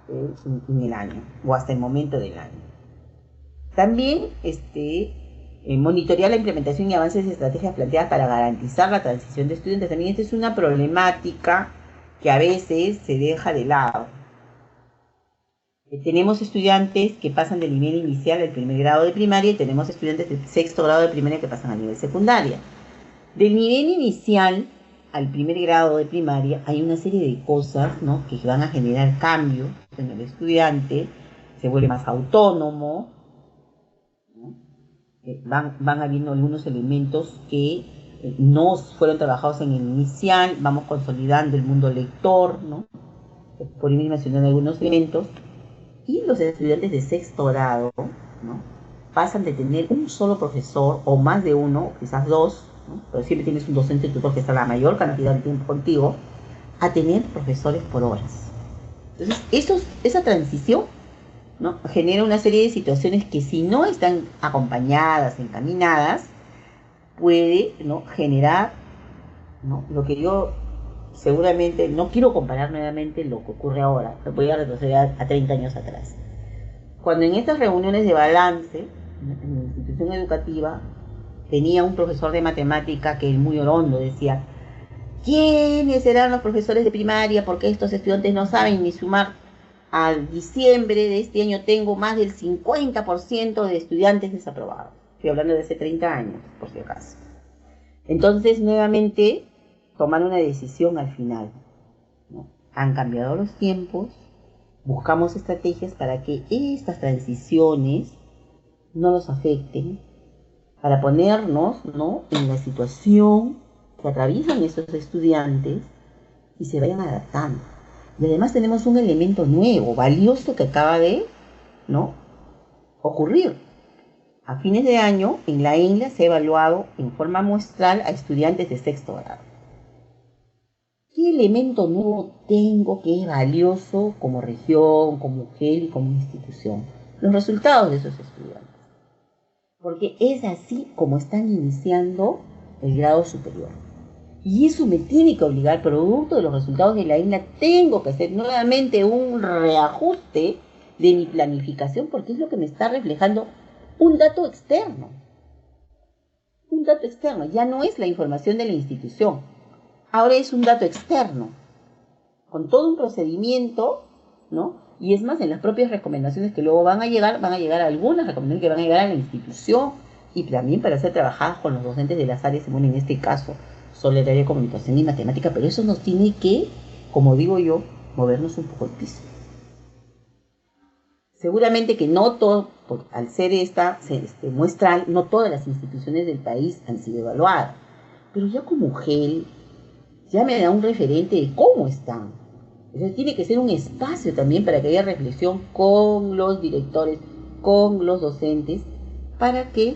en el año o hasta el momento del año. También monitorear la implementación y avances de estrategias planteadas para garantizar la transición de estudiantes. También esta es una problemática que a veces se deja de lado. Tenemos estudiantes que pasan del nivel inicial al primer grado de primaria y tenemos estudiantes de 6º grado de primaria que pasan a nivel secundaria. Del nivel inicial al primer grado de primaria hay una serie de cosas, ¿no?, que van a generar cambios en el estudiante. Se vuelve más autónomo, ¿no? Van habiendo algunos elementos que no fueron trabajados en el inicial. Vamos consolidando el mundo lector, ¿no?, por ahí mencionando algunos elementos. Y los estudiantes de 6º grado, ¿no?, pasan de tener un solo profesor o más de uno, quizás dos, ¿no?, pero siempre tienes un docente tutor que está la mayor cantidad de tiempo contigo, a tener profesores por horas. Entonces, esa transición, ¿no?, genera una serie de situaciones que, si no están acompañadas, encaminadas, puede, ¿no?, generar, ¿no?, lo que yo seguramente, no quiero comparar nuevamente lo que ocurre ahora, voy a retroceder a 30 años atrás. Cuando en estas reuniones de balance en la institución institución educativa, tenía un profesor de matemática que él muy orondo decía: ¿quiénes serán los profesores de primaria? Porque estos estudiantes no saben ni sumar. Al diciembre de este año tengo más del 50% de estudiantes desaprobados. Estoy hablando de hace 30 años, por si acaso. Entonces, nuevamente, tomaron una decisión al final, ¿no? Han cambiado los tiempos, buscamos estrategias para que estas transiciones no nos afecten, para ponernos, ¿no?, en la situación que atraviesan esos estudiantes y se vayan adaptando. Y además tenemos un elemento nuevo, valioso, que acaba de, ¿no?, ocurrir. A fines de año, en la ENLA se ha evaluado en forma muestral a estudiantes de sexto grado. ¿Qué elemento nuevo tengo que es valioso como región, como mujer y como institución? Los resultados de esos estudiantes. Porque es así como están iniciando el grado superior. Y eso me tiene que obligar, producto de los resultados de la ENLA, tengo que hacer nuevamente un reajuste de mi planificación, porque es lo que me está reflejando un dato externo. Un dato externo, ya no es la información de la institución, ahora es un dato externo, con todo un procedimiento, ¿no? Y es más, en las propias recomendaciones que luego van a llegar algunas recomendaciones que van a llegar a la institución y también para ser trabajadas con los docentes de las áreas, bueno, en este caso, solo el área de comunicación y matemática, pero eso nos tiene que, como digo yo, movernos un poco el piso. Seguramente que no todo, al ser esta muestral, no todas las instituciones del país han sido evaluadas, pero ya como GEL, ya me da un referente de cómo están. Entonces tiene que ser un espacio también para que haya reflexión con los directores, con los docentes, para que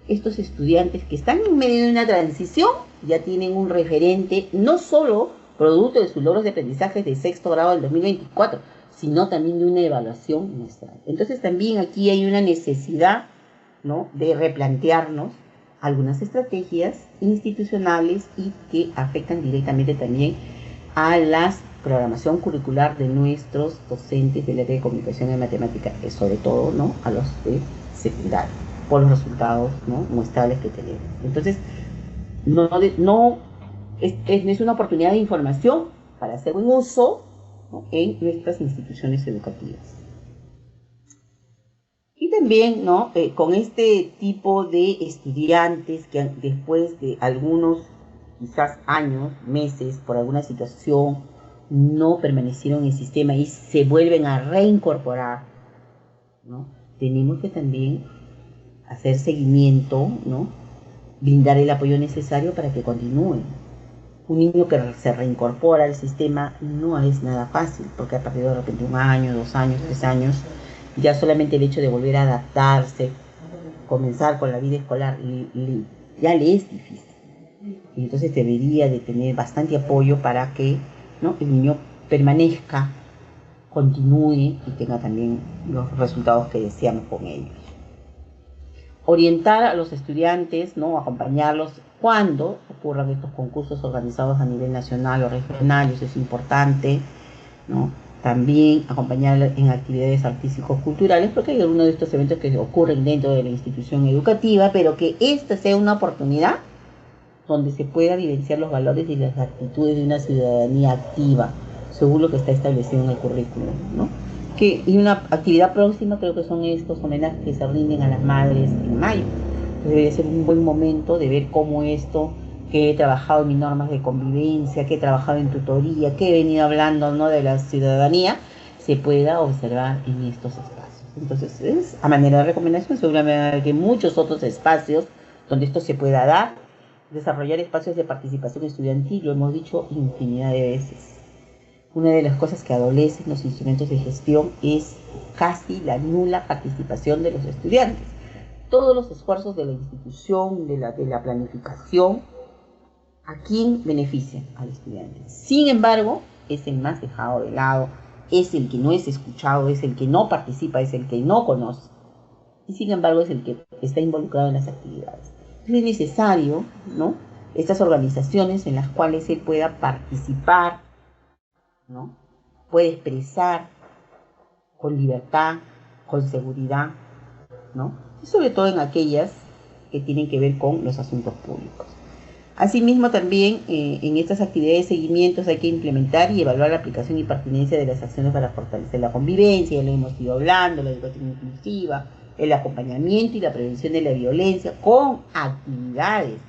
estos estudiantes que están en medio de una transición ya tienen un referente, no solo producto de sus logros de aprendizaje de sexto grado del 2024, sino también de una evaluación muestral. Entonces también aquí hay una necesidad, ¿no?, de replantearnos algunas estrategias institucionales y que afectan directamente también a la programación curricular de nuestros docentes del área de comunicación y matemática, sobre todo, ¿no?, a los de secundaria, por los resultados, ¿no?, muestrales que tenemos. Entonces, no es una oportunidad de información para hacer un uso, ¿no?, en nuestras instituciones educativas. Y también, ¿no?, con este tipo de estudiantes que después de algunos, quizás años, meses, por alguna situación, no permanecieron en el sistema y se vuelven a reincorporar, ¿no?, tenemos que también hacer seguimiento, ¿no?, brindar el apoyo necesario para que continúen. Un niño que se reincorpora al sistema no es nada fácil, porque ha perdido de repente 1 año, 2 años, 3 años. Ya solamente el hecho de volver a adaptarse, comenzar con la vida escolar, ya le es difícil. Y entonces debería de tener bastante apoyo para que, ¿no?, el niño permanezca, continúe y tenga también los resultados que deseamos con ellos. Orientar a los estudiantes, ¿no?, acompañarlos cuando ocurran estos concursos organizados a nivel nacional o regional, eso es importante, ¿no? También acompañar en actividades artísticos-culturales, porque hay algunos de estos eventos que ocurren dentro de la institución educativa, pero que esta sea una oportunidad donde se pueda vivenciar los valores y las actitudes de una ciudadanía activa, según lo que está establecido en el currículum, ¿no? Y una actividad próxima creo que son estos homenajes que se rinden a las madres en mayo. Entonces debería ser un buen momento de ver cómo esto, que he trabajado en mis normas de convivencia, que he trabajado en tutoría, que he venido hablando, ¿no?, de la ciudadanía, se pueda observar en estos espacios. Entonces, es a manera de recomendación, seguramente hay muchos otros espacios donde esto se pueda dar, desarrollar espacios de participación estudiantil, lo hemos dicho infinidad de veces. Una de las cosas que adolecen los instrumentos de gestión es casi la nula participación de los estudiantes. Todos los esfuerzos de la institución, de la planificación, ¿a quién benefician? Al estudiante. Sin embargo, es el más dejado de lado, es el que no es escuchado, es el que no participa, es el que no conoce. Y sin embargo es el que está involucrado en las actividades. Entonces es necesario, ¿no?, estas organizaciones en las cuales él pueda participar, ¿no?, puede expresar con libertad, con seguridad, ¿no?, y sobre todo en aquellas que tienen que ver con los asuntos públicos. Asimismo, también en estas actividades de seguimientos hay que implementar y evaluar la aplicación y pertinencia de las acciones para fortalecer la convivencia, ya lo hemos ido hablando, la educación inclusiva, el acompañamiento y la prevención de la violencia con actividades.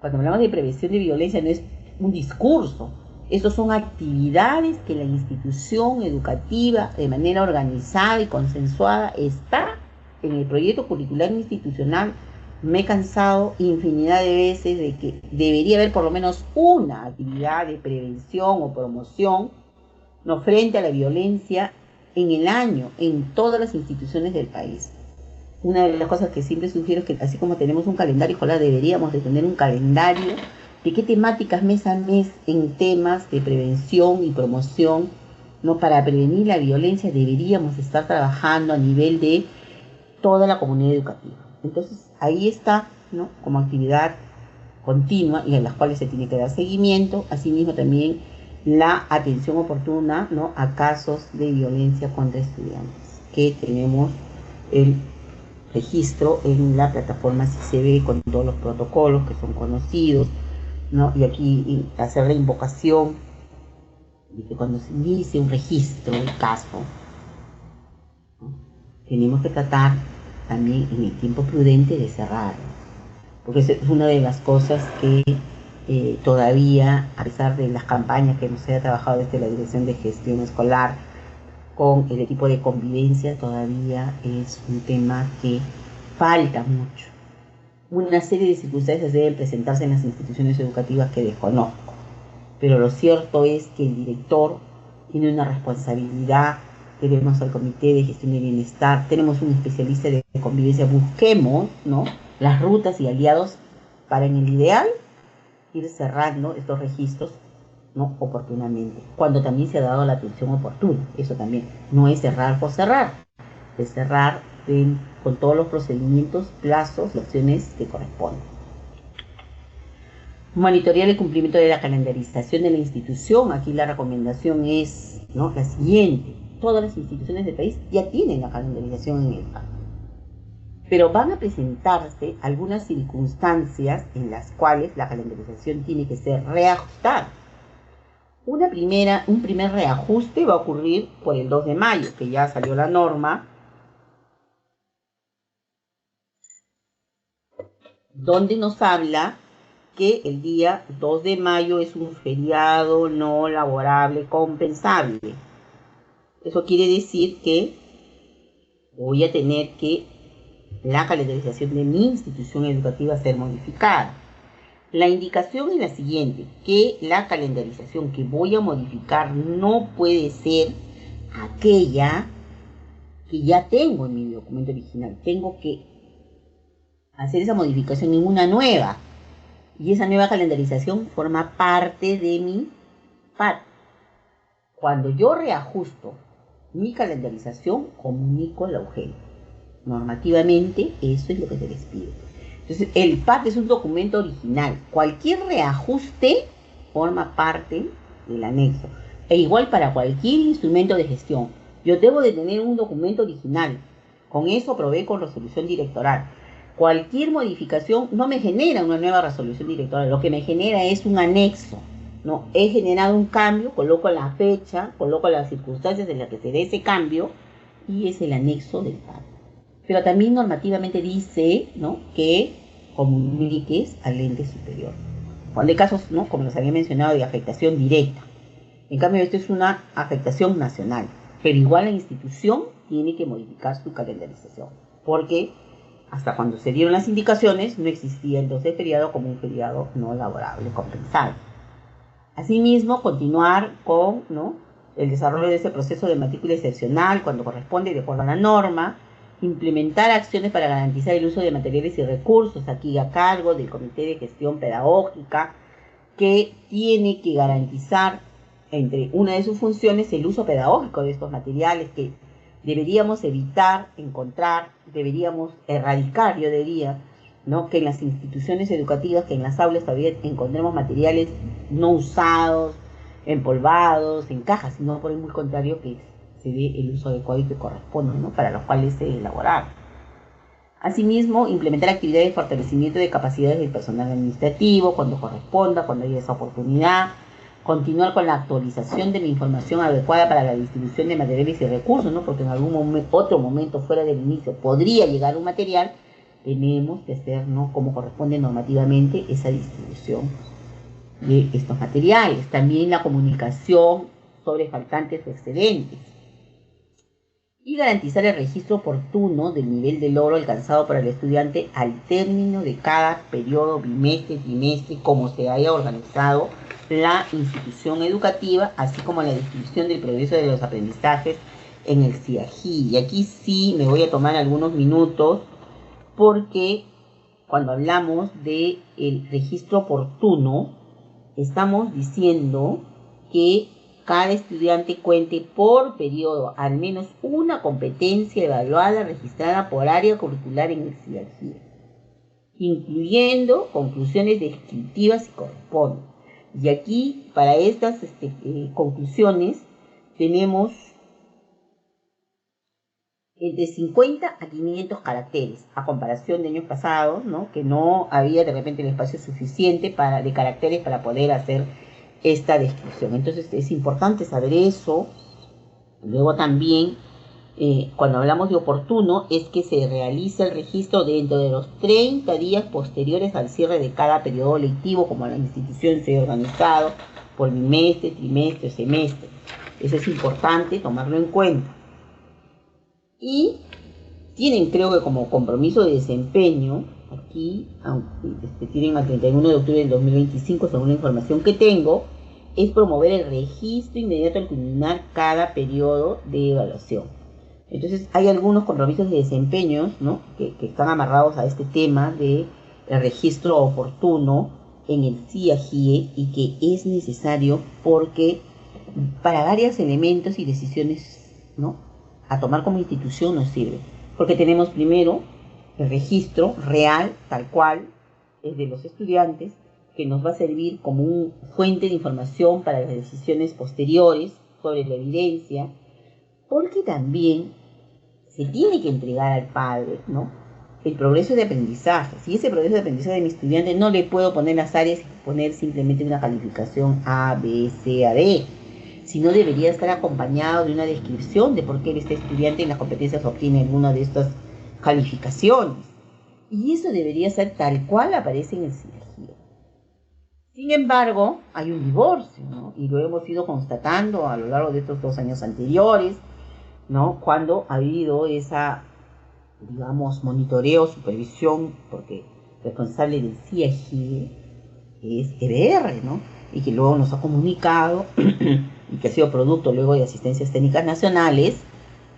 Cuando hablamos de prevención de violencia no es un discurso, estos son actividades que la institución educativa de manera organizada y consensuada está en el proyecto curricular institucional. Me he cansado infinidad de veces de que debería haber por lo menos una actividad de prevención o promoción, no, frente a la violencia en el año, en todas las instituciones del país. Una de las cosas que siempre sugiero es que así como tenemos un calendario escolar, deberíamos de tener un calendario de qué temáticas mes a mes en temas de prevención y promoción, ¿no? Para prevenir la violencia deberíamos estar trabajando a nivel de toda la comunidad educativa. Entonces, ahí está, ¿no? Como actividad continua y en las cuales se tiene que dar seguimiento. Asimismo, también la atención oportuna, ¿no? A casos de violencia contra estudiantes, que tenemos el registro en la plataforma CICB con todos los protocolos que son conocidos, ¿no? Y aquí hacer la invocación de que cuando se inicie un registro del caso, ¿no? Tenemos que tratar también en el tiempo prudente de cerrar, porque es una de las cosas que todavía, a pesar de las campañas que se ha trabajado desde la Dirección de Gestión Escolar con el equipo de convivencia, todavía es un tema que falta mucho. Una serie de circunstancias deben presentarse en las instituciones educativas que desconozco, pero lo cierto es que el director tiene una responsabilidad. Tenemos al Comité de Gestión de Bienestar, tenemos un especialista de convivencia, busquemos, ¿no? Las rutas y aliados para, en el ideal, ir cerrando estos registros, ¿no? Oportunamente, cuando también se ha dado la atención oportuna. Eso también no es cerrar por cerrar, es cerrar con todos los procedimientos, plazos y acciones que corresponden. Monitorear el cumplimiento de la calendarización de la institución. Aquí la recomendación es, ¿no?, la siguiente. Todas las instituciones del país ya tienen la calendarización en el PAC, pero van a presentarse algunas circunstancias en las cuales la calendarización tiene que ser reajustada. Un primer reajuste va a ocurrir por el 2 de mayo, que ya salió la norma, donde nos habla que el día 2 de mayo es un feriado no laborable compensable. Eso quiere decir que voy a tener que la calendarización de mi institución educativa ser modificada. La indicación es la siguiente, que la calendarización que voy a modificar no puede ser aquella que ya tengo en mi documento original. Tengo que hacer esa modificación en una nueva, y esa nueva calendarización forma parte de mi PAT. Cuando yo reajusto mi calendarización, comunico la UGEL. Normativamente, eso es lo que se les pide. Entonces, el PAT es un documento original. Cualquier reajuste forma parte del anexo. E igual para cualquier instrumento de gestión. Yo debo de tener un documento original. Con eso probé con resolución directoral. Cualquier modificación no me genera una nueva resolución directoral. Lo que me genera es un anexo, ¿no? He generado un cambio, coloco la fecha, coloco las circunstancias en las que se dé ese cambio y es el anexo del PAT. Pero también normativamente dice, ¿no?, que comuniques al ente superior. Cuando hay casos, ¿no?, como les había mencionado, de afectación directa. En cambio, esto es una afectación nacional. Pero igual la institución tiene que modificar su calendarización. Porque hasta cuando se dieron las indicaciones, no existía el 12 de feriado como un feriado no laborable compensado. Asimismo, continuar con, ¿no?, el desarrollo de ese proceso de matrícula excepcional cuando corresponde de acuerdo a la norma. Implementar acciones para garantizar el uso de materiales y recursos, aquí a cargo del Comité de Gestión Pedagógica, que tiene que garantizar, entre una de sus funciones, el uso pedagógico de estos materiales que deberíamos evitar encontrar, deberíamos erradicar, yo diría, ¿no?, que en las instituciones educativas, que en las aulas todavía encontremos materiales no usados, empolvados, en cajas, sino por el muy contrario, que se dé el uso adecuado y que corresponde, ¿no?, para los cuales se elaboraron. Asimismo, implementar actividades de fortalecimiento de capacidades del personal administrativo cuando corresponda, cuando haya esa oportunidad. Continuar con la actualización de la información adecuada para la distribución de materiales y recursos, ¿no? Porque en algún otro momento fuera del inicio podría llegar un material. Tenemos que hacer, ¿no?, como corresponde normativamente esa distribución de estos materiales. También la comunicación sobre faltantes o excedentes. Y garantizar el registro oportuno del nivel de logro alcanzado por el estudiante al término de cada periodo, bimestre, trimestre, como se haya organizado la institución educativa, así como la distribución del progreso de los aprendizajes en el CIAGI. Y aquí sí me voy a tomar algunos minutos, porque cuando hablamos del registro oportuno, estamos diciendo que cada estudiante cuente por periodo al menos una competencia evaluada registrada por área curricular en el CIAGI, incluyendo conclusiones descriptivas si corresponde. Y aquí, para estas conclusiones, tenemos de 50 a 500 caracteres, a comparación de años pasados, ¿no?, que no había de repente el espacio suficiente de caracteres para poder hacer esta descripción. Entonces es importante saber eso. Luego también, cuando hablamos de oportuno, es que se realiza el registro dentro de los 30 días posteriores al cierre de cada periodo lectivo, como la institución se ha organizado, por bimestre, trimestre, semestre. Eso es importante tomarlo en cuenta. Y tienen, creo que como compromiso de desempeño, aquí, tienen al 31 de octubre del 2025, según la información que tengo, es promover el registro inmediato al culminar cada periodo de evaluación. Entonces, hay algunos compromisos de desempeño, ¿no?, que están amarrados a este tema del registro oportuno en el CIAGIE, y que es necesario porque para varios elementos y decisiones, ¿no?, a tomar como institución nos sirve. Porque tenemos primero el registro real, tal cual, es de los estudiantes, que nos va a servir como una fuente de información para las decisiones posteriores sobre la evidencia, porque también se tiene que entregar al padre, ¿no?, el progreso de aprendizaje. Si ese progreso de aprendizaje de mi estudiante no le puedo poner las áreas y poner simplemente una calificación A, B, C, A, D, sino debería estar acompañado de una descripción de por qué este estudiante en las competencias obtiene alguna de estas calificaciones. Y eso debería ser tal cual aparece en el CIAGIE. Sin embargo, hay un divorcio, ¿no?, y lo hemos ido constatando a lo largo de estos 2 años anteriores, ¿no?, cuando ha habido esa, digamos, monitoreo, supervisión, porque responsable del CIAGIE es EBR, ¿no?, y que luego nos ha comunicado y que ha sido producto luego de asistencias técnicas nacionales,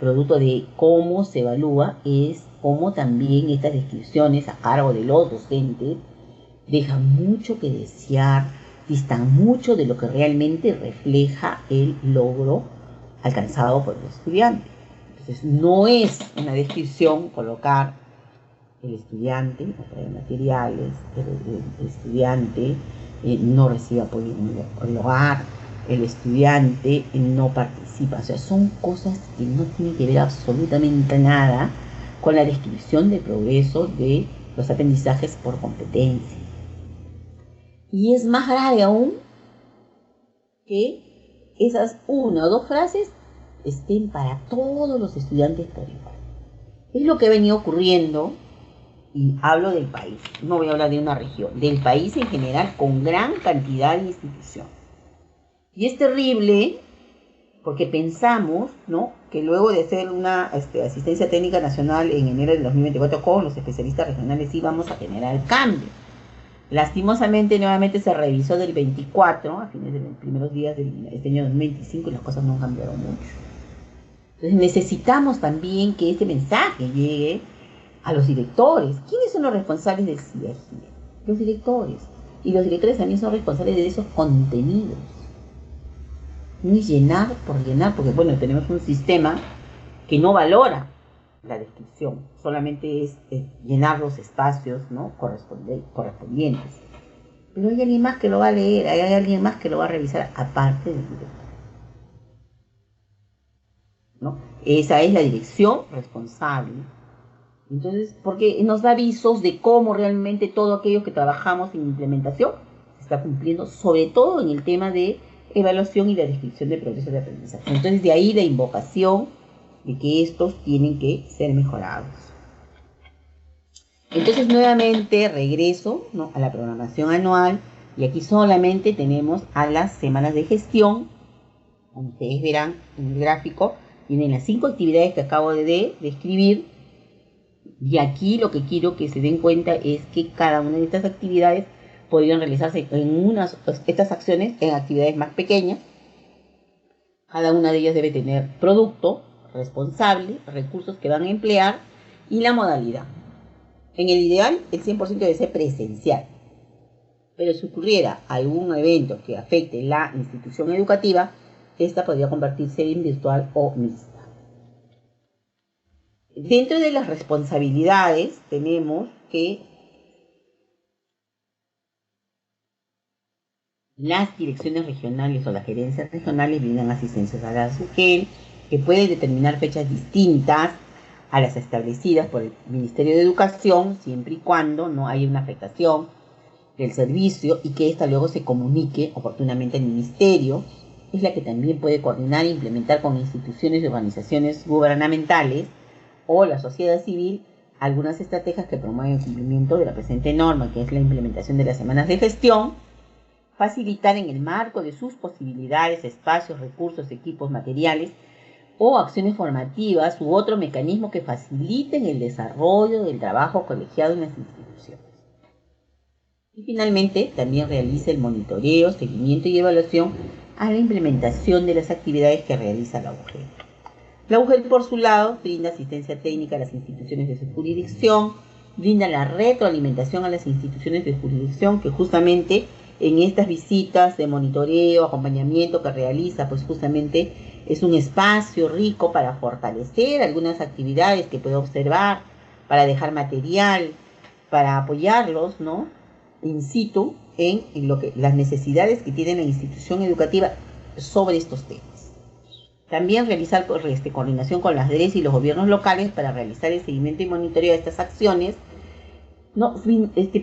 producto de cómo se evalúa, es cómo también estas descripciones a cargo de los docentes dejan mucho que desear, distan mucho de lo que realmente refleja el logro alcanzado por el estudiante. Entonces, no es una descripción colocar el estudiante no trae materiales, el estudiante no recibe apoyo en el hogar, el estudiante no participa. O sea, son cosas que no tienen que ver absolutamente nada con la descripción del progreso de los aprendizajes por competencia. Y es más grave aún que esas 1 o 2 frases estén para todos los estudiantes por igual. Es lo que ha venido ocurriendo, y hablo del país, no voy a hablar de una región, del país en general, con gran cantidad de instituciones. Y es terrible porque pensamos, ¿no?, que luego de hacer una asistencia técnica nacional en enero del 2024 con los especialistas regionales íbamos a generar cambio. Lastimosamente, nuevamente se revisó del 24, a fines de los primeros días de este año 2025, y las cosas no cambiaron mucho. Entonces necesitamos también que este mensaje llegue a los directores. ¿Quiénes son los responsables del CIAGIE? Los directores. Y los directores también son responsables de esos contenidos. No es llenar por llenar, porque bueno, tenemos un sistema que no valora la descripción, solamente es llenar los espacios, ¿no?, correspondientes. Pero hay alguien más que lo va a leer, hay alguien más que lo va a revisar aparte del director, ¿no? Esa es la dirección responsable Entonces, porque nos da avisos de cómo realmente todo aquello que trabajamos en implementación se está cumpliendo, sobre todo en el tema de evaluación y la descripción de procesos de aprendizaje. Entonces, de ahí la invocación de que estos tienen que ser mejorados. Entonces, nuevamente regreso, ¿no?, a la programación anual, y aquí solamente tenemos a las semanas de gestión. Como ustedes verán en el gráfico, tienen las 5 actividades que acabo de describir. Y aquí lo que quiero que se den cuenta es que cada una de estas actividades podrían realizarse estas acciones en actividades más pequeñas. Cada una de ellas debe tener producto, responsable, recursos que van a emplear y la modalidad. En el ideal, el 100% debe ser presencial. Pero si ocurriera algún evento que afecte la institución educativa, esta podría convertirse en virtual o mixta. Dentro de las responsabilidades tenemos que las direcciones regionales o las gerencias regionales brindan asistencia a la SUGEL, que puede determinar fechas distintas a las establecidas por el Ministerio de Educación, siempre y cuando no haya una afectación del servicio y que ésta luego se comunique oportunamente al Ministerio. Es la que también puede coordinar e implementar con instituciones y organizaciones gubernamentales o la sociedad civil algunas estrategias que promueven el cumplimiento de la presente norma, que es la implementación de las semanas de gestión, facilitar en el marco de sus posibilidades, espacios, recursos, equipos, materiales o acciones formativas u otro mecanismo que faciliten el desarrollo del trabajo colegiado en las instituciones. Y finalmente, también realiza el monitoreo, seguimiento y evaluación a la implementación de las actividades que realiza la UGEL. La UGEL, por su lado, brinda asistencia técnica a las instituciones de su jurisdicción, brinda la retroalimentación a las instituciones de jurisdicción, que justamente en estas visitas de monitoreo, acompañamiento que realiza, pues justamente es un espacio rico para fortalecer algunas actividades que puede observar, para dejar material, para apoyarlos, ¿no?, in situ en las necesidades que tiene la institución educativa sobre estos temas. También realizar coordinación con las DRES y los gobiernos locales para realizar el seguimiento y monitoreo de estas acciones, ¿no?,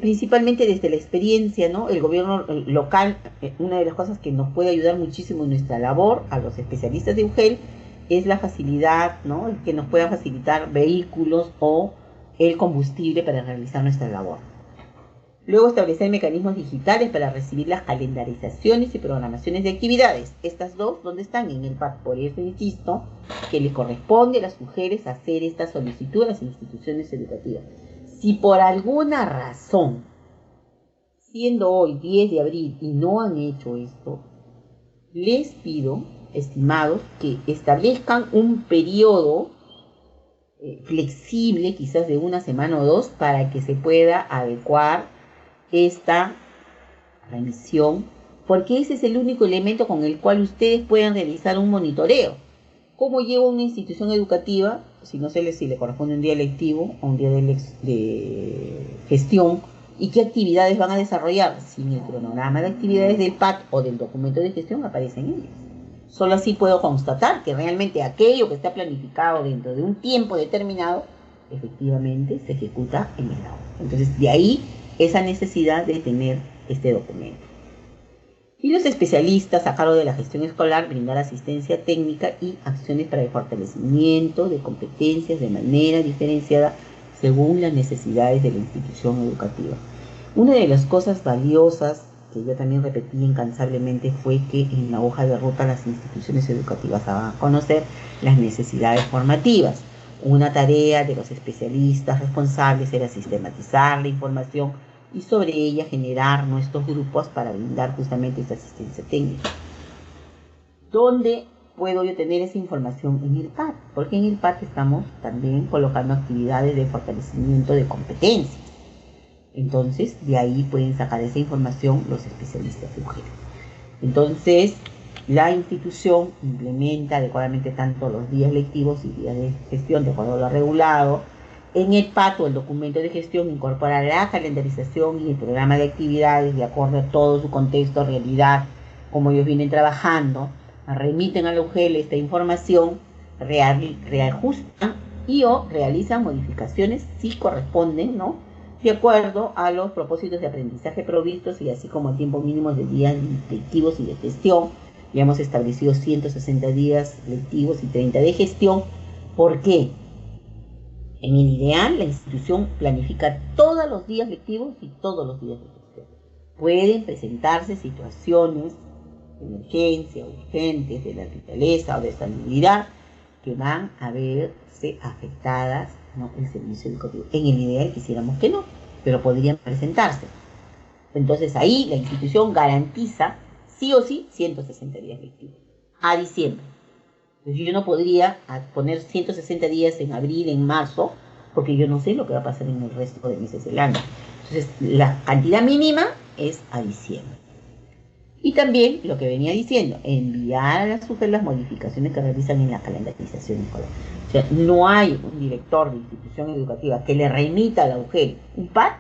principalmente desde la experiencia, ¿no? El gobierno local, una de las cosas que nos puede ayudar muchísimo en nuestra labor a los especialistas de UGEL es la facilidad, ¿no?, que nos pueda facilitar vehículos o el combustible para realizar nuestra labor. Luego, establecer mecanismos digitales para recibir las calendarizaciones y programaciones de actividades. Estas dos, ¿dónde están? En el PAC. Por eso insisto que le corresponde a las mujeres hacer esta solicitud a las instituciones educativas. Si por alguna razón, siendo hoy 10 de abril y no han hecho esto, les pido, estimados, que establezcan un periodo flexible, quizás de una semana o dos, para que se pueda adecuar esta remisión, porque ese es el único elemento con el cual ustedes pueden realizar un monitoreo. ¿Cómo lleva una institución educativa, si le corresponde un día lectivo o un día de gestión, y qué actividades van a desarrollar? Sin el cronograma de actividades del PAT o del documento de gestión aparecen ellas. Solo así puedo constatar que realmente aquello que está planificado dentro de un tiempo determinado, efectivamente se ejecuta en el aula. Entonces, de ahí esa necesidad de tener este documento. Y los especialistas a cargo de la gestión escolar brindar asistencia técnica y acciones para el fortalecimiento de competencias de manera diferenciada según las necesidades de la institución educativa. Una de las cosas valiosas que yo también repetí incansablemente fue que en la hoja de ruta las instituciones educativas daban a conocer las necesidades formativas. Una tarea de los especialistas responsables era sistematizar la información y sobre ella generar nuestros grupos para brindar justamente esta asistencia técnica. ¿Dónde puedo yo tener esa información? En el PAT, porque en el PAT estamos también colocando actividades de fortalecimiento de competencias. Entonces, de ahí pueden sacar esa información los especialistas de UGEL. Entonces, la institución implementa adecuadamente tanto los días lectivos y días de gestión de acuerdo a lo regulado. En el PAT o el documento de gestión incorpora la calendarización y el programa de actividades de acuerdo a todo su contexto, realidad, como ellos vienen trabajando. Remiten a la UGEL esta información, reajustan y o realizan modificaciones si corresponden, ¿no? De acuerdo a los propósitos de aprendizaje provistos y así como el tiempo mínimo de días lectivos y de gestión. Ya hemos establecido 160 días lectivos y 30 de gestión. ¿Por qué? En el ideal, la institución planifica todos los días lectivos y todos los días de gestión. Pueden presentarse situaciones de emergencia, urgentes, de naturaleza o de salubridad, que van a verse afectadas, ¿no?, el servicio educativo. En el ideal quisiéramos que no, pero podrían presentarse. Entonces ahí la institución garantiza sí o sí 160 días lectivos a diciembre. Entonces yo no podría poner 160 días en abril, en marzo, porque yo no sé lo que va a pasar en el resto de meses del año. Entonces la cantidad mínima es a diciembre. Y también lo que venía diciendo, enviar a la SUGER las modificaciones que realizan en la calendarización escolar. O sea, no hay un director de institución educativa que le remita a la UGEL un PAD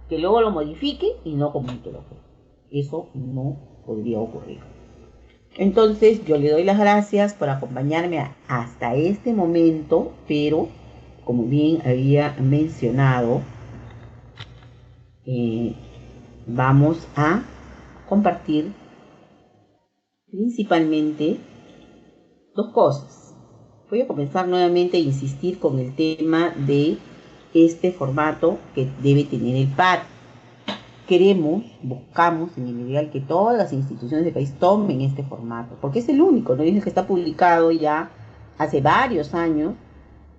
que luego lo modifique y no comunique la UGEL. Eso no podría ocurrir. Entonces yo le doy las gracias por acompañarme hasta este momento, pero como bien había mencionado, vamos a compartir principalmente dos cosas. Voy a comenzar nuevamente a insistir con el tema de este formato que debe tener el PAD. Buscamos en el ideal que todas las instituciones del país tomen este formato, porque es el único, ¿no? Es el que está publicado ya hace varios años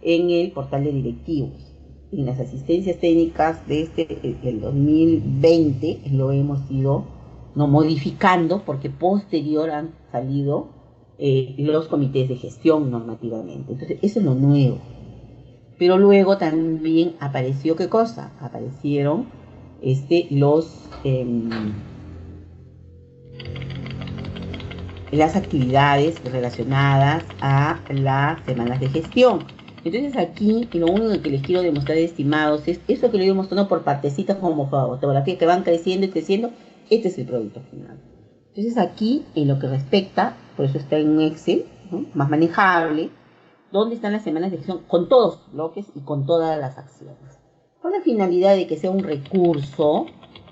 en el portal de directivos. En las asistencias técnicas de el 2020 lo hemos ido modificando porque posterior han salido los comités de gestión normativamente. Entonces eso es lo nuevo. Pero luego también apareció, ¿qué cosa? Aparecieron las actividades relacionadas a las semanas de gestión. Entonces aquí lo único que les quiero demostrar, estimados, es eso que lo he ido mostrando por partecitas como fotografías que van creciendo y creciendo. Este es el producto final. Entonces aquí, en lo que respecta, por eso está en un Excel, ¿no?, más manejable, donde están las semanas de gestión con todos los bloques y con todas las acciones, con la finalidad de que sea un recurso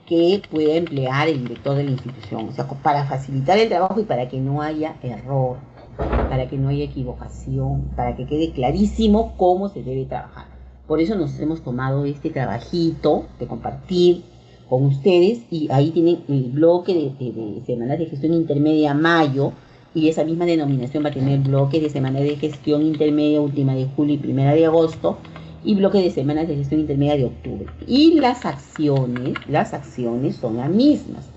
que pueda emplear el director de la institución, o sea, para facilitar el trabajo y para que no haya error, para que no haya equivocación, para que quede clarísimo cómo se debe trabajar. Por eso nos hemos tomado este trabajito de compartir con ustedes, y ahí tienen el bloque de semanas de gestión intermedia mayo, y esa misma denominación va a tener bloque de semanas de gestión intermedia última de julio y primera de agosto, y bloque de semanas de gestión intermedia de octubre. Y las acciones son las mismas.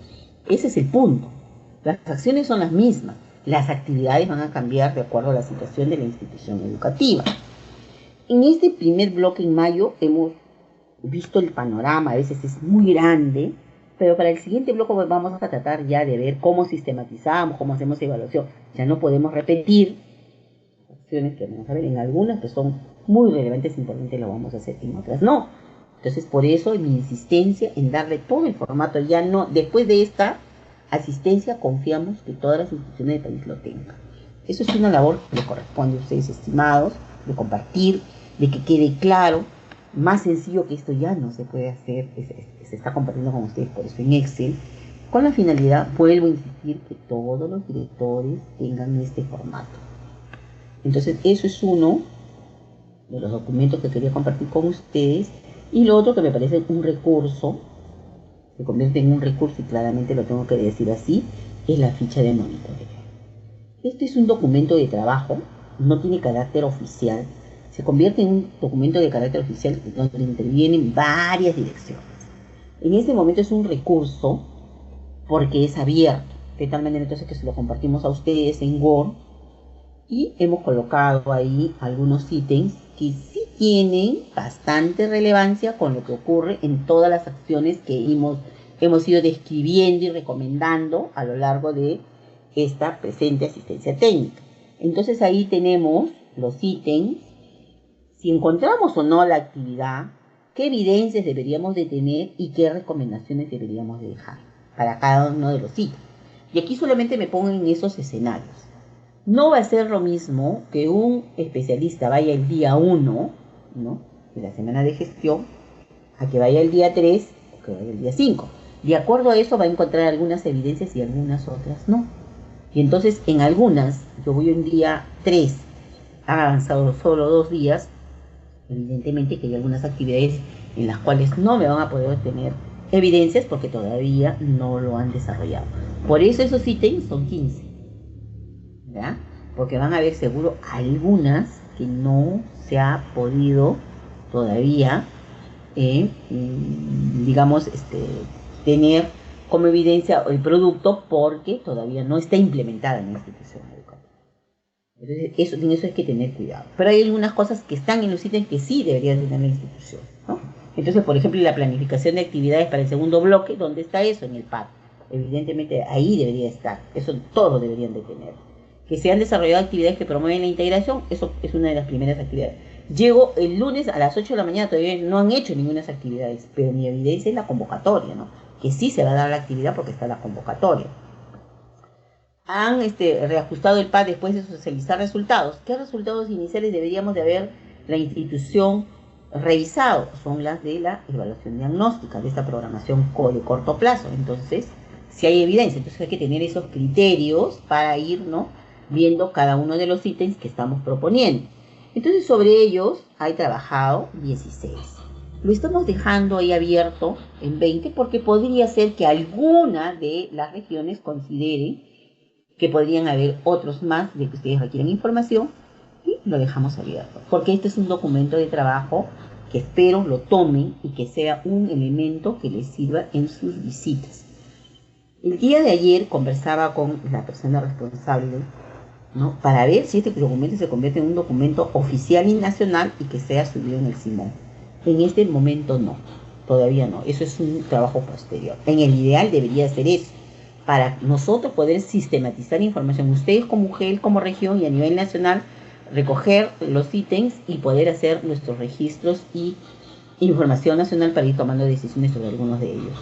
Ese es el punto. Las acciones son las mismas. Las actividades van a cambiar de acuerdo a la situación de la institución educativa. En este primer bloque en mayo hemos visto el panorama, a veces es muy grande, pero para el siguiente bloque vamos a tratar ya de ver cómo sistematizamos, cómo hacemos evaluación. Ya no podemos repetir acciones que vamos a ver, en algunas que son muy relevantes, importantes, lo vamos a hacer, en otras no. Entonces por eso mi insistencia en darle todo el formato, ya no, después de esta asistencia confiamos que todas las instituciones del país lo tengan. Eso es una labor que le corresponde a ustedes, estimados, de compartir, de que quede claro. Más sencillo que esto ya no se puede hacer, se está compartiendo con ustedes, por eso en Excel, con la finalidad, vuelvo a insistir, que todos los directores tengan este formato. Entonces eso es uno de los documentos que quería compartir con ustedes, y lo otro que me parece un recurso, se convierte en un recurso y claramente lo tengo que decir así, es la ficha de monitoreo. Este es un documento de trabajo, no tiene carácter oficial, se convierte en un documento de carácter oficial donde intervienen varias direcciones. En este momento es un recurso porque es abierto, de tal manera entonces que se lo compartimos a ustedes en Word, y hemos colocado ahí algunos ítems que sí tienen bastante relevancia con lo que ocurre en todas las acciones que hemos ido describiendo y recomendando a lo largo de esta presente asistencia técnica. Entonces ahí tenemos los ítems, si encontramos o no la actividad, qué evidencias deberíamos de tener y qué recomendaciones deberíamos de dejar para cada uno de los ítems. Y aquí solamente me pongo en esos escenarios. No va a ser lo mismo que un especialista vaya el día 1, ¿no?, de la semana de gestión, a que vaya el día 3 o que vaya el día 5. De acuerdo a eso va a encontrar algunas evidencias y algunas otras no. Y entonces en algunas, yo voy un día 3, han avanzado solo 2 días, evidentemente que hay algunas actividades en las cuales no me van a poder obtener evidencias porque todavía no lo han desarrollado. Por eso esos ítems son 15, ¿verdad? Porque van a haber seguro algunas que no se ha podido todavía, digamos, tener como evidencia el producto porque todavía no está implementada en la institución educativa. Entonces, en eso hay que tener cuidado. Pero hay algunas cosas que están en los ítems que sí deberían tener la institución, ¿no? Entonces, por ejemplo, la planificación de actividades para el segundo bloque, ¿dónde está eso? En el PAC. Evidentemente, ahí debería estar. Eso todos deberían de tener. Que se han desarrollado actividades que promueven la integración, eso es una de las primeras actividades. Llego el lunes a las 8 de la mañana, todavía no han hecho ninguna actividades, pero mi evidencia es la convocatoria, ¿no? Que sí se va a dar la actividad porque está la convocatoria. Han reajustado el PAD después de socializar resultados. ¿Qué resultados iniciales deberíamos de haber la institución revisado? Son las de la evaluación diagnóstica de esta programación de corto plazo. Entonces, si hay evidencia, entonces hay que tener esos criterios para ir, ¿no?, viendo cada uno de los ítems que estamos proponiendo. Entonces, sobre ellos hay trabajado 16. Lo estamos dejando ahí abierto en 20 porque podría ser que alguna de las regiones considere que podrían haber otros más de que ustedes requieren información y lo dejamos abierto. Porque este es un documento de trabajo que espero lo tomen y que sea un elemento que les sirva en sus visitas. El día de ayer conversaba con la persona responsable, ¿no?, para ver si este documento se convierte en un documento oficial y nacional y que sea subido en el Simón. En este momento no, todavía no. Eso es un trabajo posterior. En el ideal debería ser eso, para nosotros poder sistematizar información, ustedes como UGEL, como región y a nivel nacional, recoger los ítems y poder hacer nuestros registros y información nacional para ir tomando decisiones sobre algunos de ellos.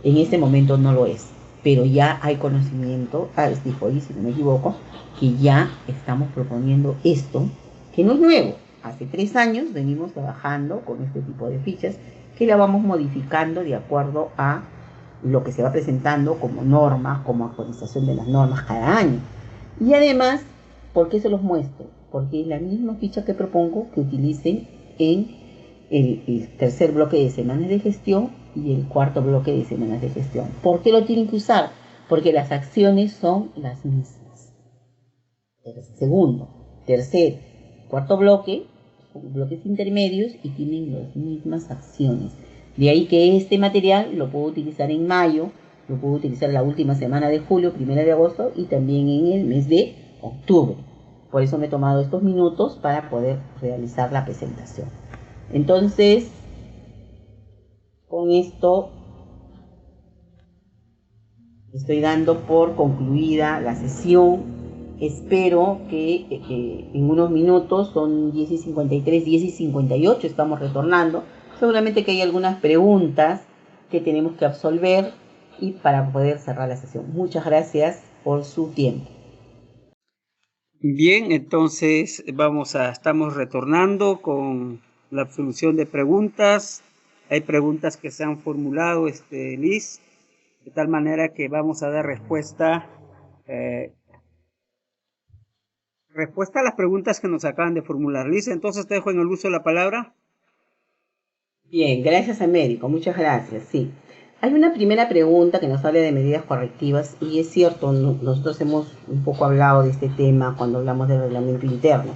En este momento no lo es, pero ya hay conocimiento, dijo ahí, si no me equivoco, que ya estamos proponiendo esto, que no es nuevo. Hace 3 años venimos trabajando con este tipo de fichas que la vamos modificando de acuerdo a lo que se va presentando como normas, como actualización de las normas cada año. Y además, ¿por qué se los muestro? Porque es la misma ficha que propongo que utilicen en el tercer bloque de semanas de gestión y el cuarto bloque de semanas de gestión. ¿Por qué lo tienen que usar? Porque las acciones son las mismas. El segundo, tercer, cuarto bloque son bloques intermedios y tienen las mismas acciones. De ahí que este material lo puedo utilizar en mayo, lo puedo utilizar la última semana de julio, 1 de agosto y también en el mes de octubre. Por eso me he tomado estos minutos para poder realizar la presentación. Entonces, con esto estoy dando por concluida la sesión. Espero que en unos minutos, son 10:53, 10:58, estamos retornando. Seguramente que hay algunas preguntas que tenemos que absolver y para poder cerrar la sesión. Muchas gracias por su tiempo. Bien, entonces estamos retornando con la absolución de preguntas. Hay preguntas que se han formulado, Liz, de tal manera que vamos a dar respuesta a las preguntas que nos acaban de formular. Liz, entonces te dejo en el uso de la palabra. Bien, gracias Américo, muchas gracias. Sí, hay una primera pregunta que nos habla de medidas correctivas y es cierto, nosotros hemos un poco hablado de este tema cuando hablamos del reglamento interno.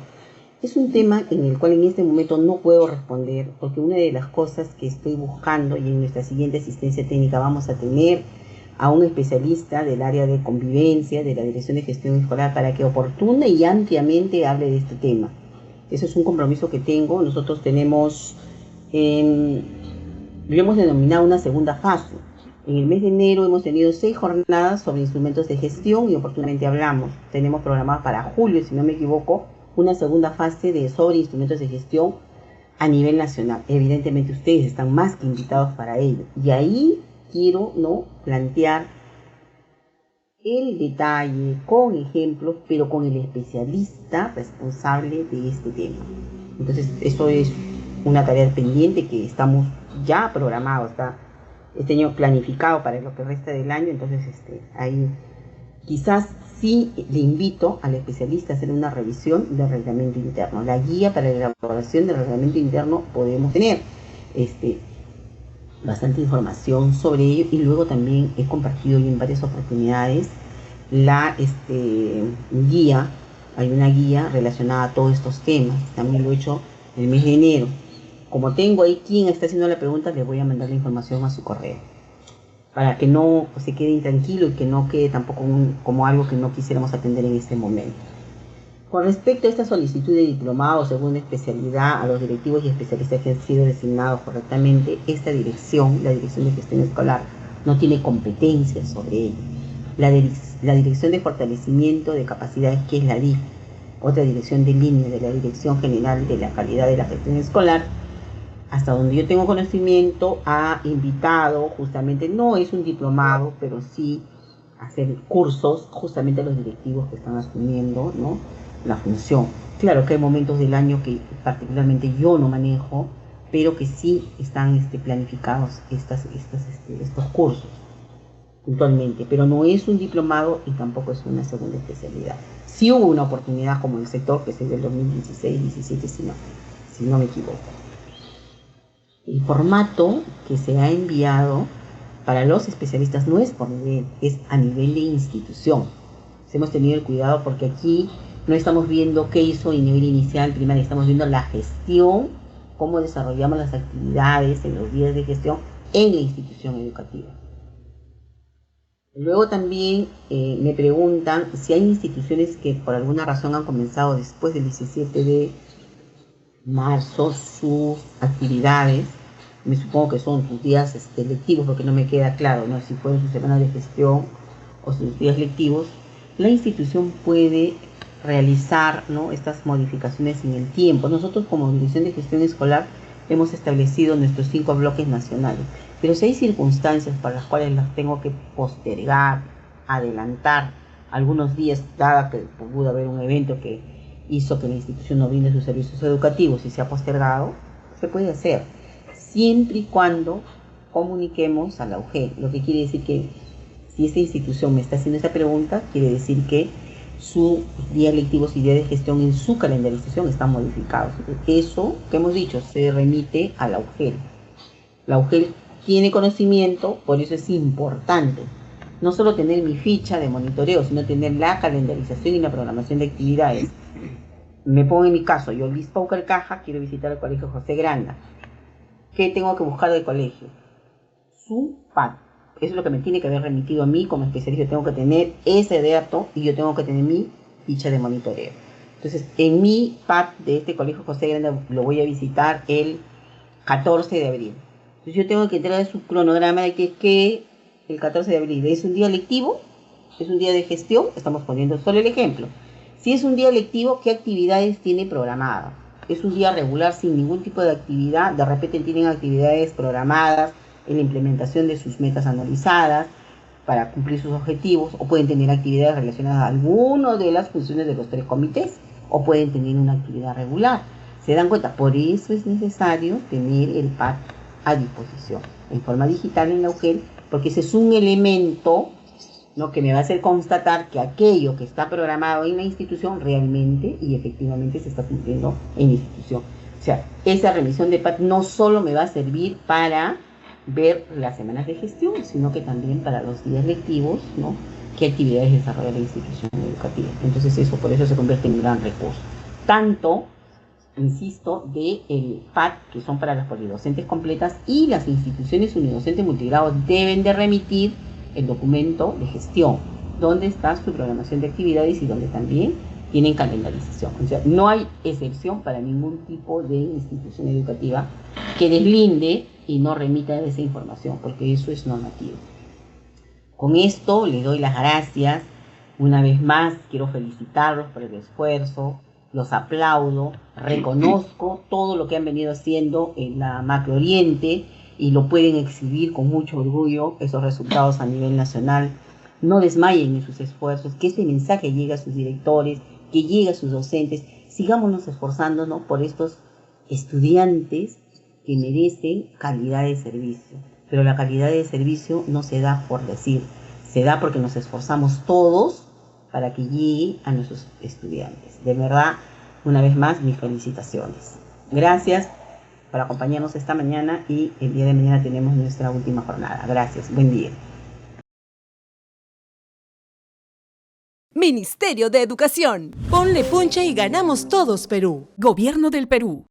Es un tema en el cual en este momento no puedo responder porque una de las cosas que estoy buscando y en nuestra siguiente asistencia técnica vamos a tener a un especialista del área de convivencia, de la Dirección de Gestión Escolar, para que oportuna y ampliamente hable de este tema. Eso es un compromiso que tengo. Nosotros tenemos, lo hemos denominado una segunda fase. En el mes de enero hemos tenido 6 jornadas sobre instrumentos de gestión y oportunamente hablamos. Tenemos programado para julio, si no me equivoco, una segunda fase sobre instrumentos de gestión a nivel nacional. Evidentemente ustedes están más que invitados para ello. Y ahí quiero plantear el detalle, con ejemplos, pero con el especialista responsable de este tema. Entonces, eso es una tarea pendiente que estamos ya programados, está este año planificado para lo que resta del año. Entonces, ahí quizás sí le invito al especialista a hacer una revisión del reglamento interno. La guía para la elaboración del reglamento interno podemos tener bastante información sobre ello, y luego también he compartido en varias oportunidades la guía. Hay una guía relacionada a todos estos temas, también lo he hecho el mes de enero. Como tengo ahí quien está haciendo la pregunta, le voy a mandar la información a su correo, para que no se quede intranquilo y que no quede tampoco como algo que no quisiéramos atender en este momento. Con respecto a esta solicitud de diplomado según especialidad a los directivos y especialistas que han sido designados correctamente, esta dirección, la Dirección de Gestión Escolar, no tiene competencias sobre ello. La Dirección de Fortalecimiento de Capacidades, que es la DIF, otra dirección de línea de la Dirección General de la Calidad de la Gestión Escolar, hasta donde yo tengo conocimiento, ha invitado justamente, no es un diplomado, pero sí hacer cursos justamente a los directivos que están asumiendo, ¿no?, la función. Claro que hay momentos del año que particularmente yo no manejo, pero que sí están planificados estos cursos puntualmente, pero no es un diplomado y tampoco es una segunda especialidad. Sí hubo una oportunidad como el sector, que es del 2016-17, si no me equivoco. El formato que se ha enviado para los especialistas no es por nivel, es a nivel de institución. Hemos tenido el cuidado porque aquí no estamos viendo qué hizo en nivel inicial, primaria, estamos viendo la gestión, cómo desarrollamos las actividades en los días de gestión en la institución educativa. Luego también me preguntan si hay instituciones que por alguna razón han comenzado después del 17 de marzo sus actividades. Me supongo que son sus días lectivos, porque no me queda claro, ¿no?, si fueron sus semanas de gestión o sus días lectivos. La institución puede realizar, ¿no?, estas modificaciones en el tiempo. Nosotros como Dirección de Gestión Escolar hemos establecido nuestros 5 bloques nacionales, pero si hay circunstancias para las cuales las tengo que postergar, adelantar algunos días, dada que pudo haber un evento que hizo que la institución no brinde sus servicios educativos y se ha postergado, se puede hacer, siempre y cuando comuniquemos a la UGEL. Lo que quiere decir que si esta institución me está haciendo esta pregunta, quiere decir que sus días lectivos y días de gestión en su calendarización están modificados. Eso que hemos dicho se remite a la UGEL. La UGEL tiene conocimiento, por eso es importante no solo tener mi ficha de monitoreo, sino tener la calendarización y la programación de actividades. Me pongo en mi caso, yo Liz Paucar Caja, quiero visitar el colegio José Granda. ¿Qué tengo que buscar del colegio? Su PAT. Eso es lo que me tiene que haber remitido a mí como especialista. Yo tengo que tener ese dato y yo tengo que tener mi ficha de monitoreo. Entonces, en mi PAT de este colegio José Granda lo voy a visitar el 14 de abril. Entonces, yo tengo que entrar a su cronograma de que el 14 de abril es un día lectivo, es un día de gestión. Estamos poniendo solo el ejemplo. Si es un día lectivo, ¿qué actividades tiene programadas? Es un día regular sin ningún tipo de actividad. De repente tienen actividades programadas en la implementación de sus metas analizadas para cumplir sus objetivos, o pueden tener actividades relacionadas a alguna de las funciones de los 3 comités, o pueden tener una actividad regular. ¿Se dan cuenta? Por eso es necesario tener el PAT a disposición en forma digital en la UGEL, porque ese es un elemento, ¿no?, que me va a hacer constatar que aquello que está programado en la institución realmente y efectivamente se está cumpliendo en la institución. O sea, esa remisión de PAT no solo me va a servir para ver las semanas de gestión, sino que también para los días lectivos, ¿no?, qué actividades desarrolla la institución educativa. Entonces eso, por eso se convierte en un gran recurso. Tanto, insisto, de el PAT, que son para las polidocentes completas, y las instituciones unidocentes multigrados deben de remitir el documento de gestión, donde está su programación de actividades y donde también tienen calendarización. O sea, no hay excepción para ningún tipo de institución educativa que deslinde y no remita esa información, porque eso es normativo. Con esto les doy las gracias. Una vez más, quiero felicitarlos por el esfuerzo, los aplaudo, reconozco todo lo que han venido haciendo en la Macro Oriente y lo pueden exhibir con mucho orgullo, esos resultados a nivel nacional. no desmayen en sus esfuerzos, que este mensaje llegue a sus directores, que llegue a sus docentes. Sigámonos esforzándonos por estos estudiantes que merecen calidad de servicio. Pero la calidad de servicio no se da por decir, se da porque nos esforzamos todos para que llegue a nuestros estudiantes. De verdad, una vez más, mis felicitaciones. Gracias por acompañarnos esta mañana y el día de mañana tenemos nuestra última jornada. Gracias, buen día. Ministerio de Educación. Ponle punche y ganamos todos, Perú. Gobierno del Perú.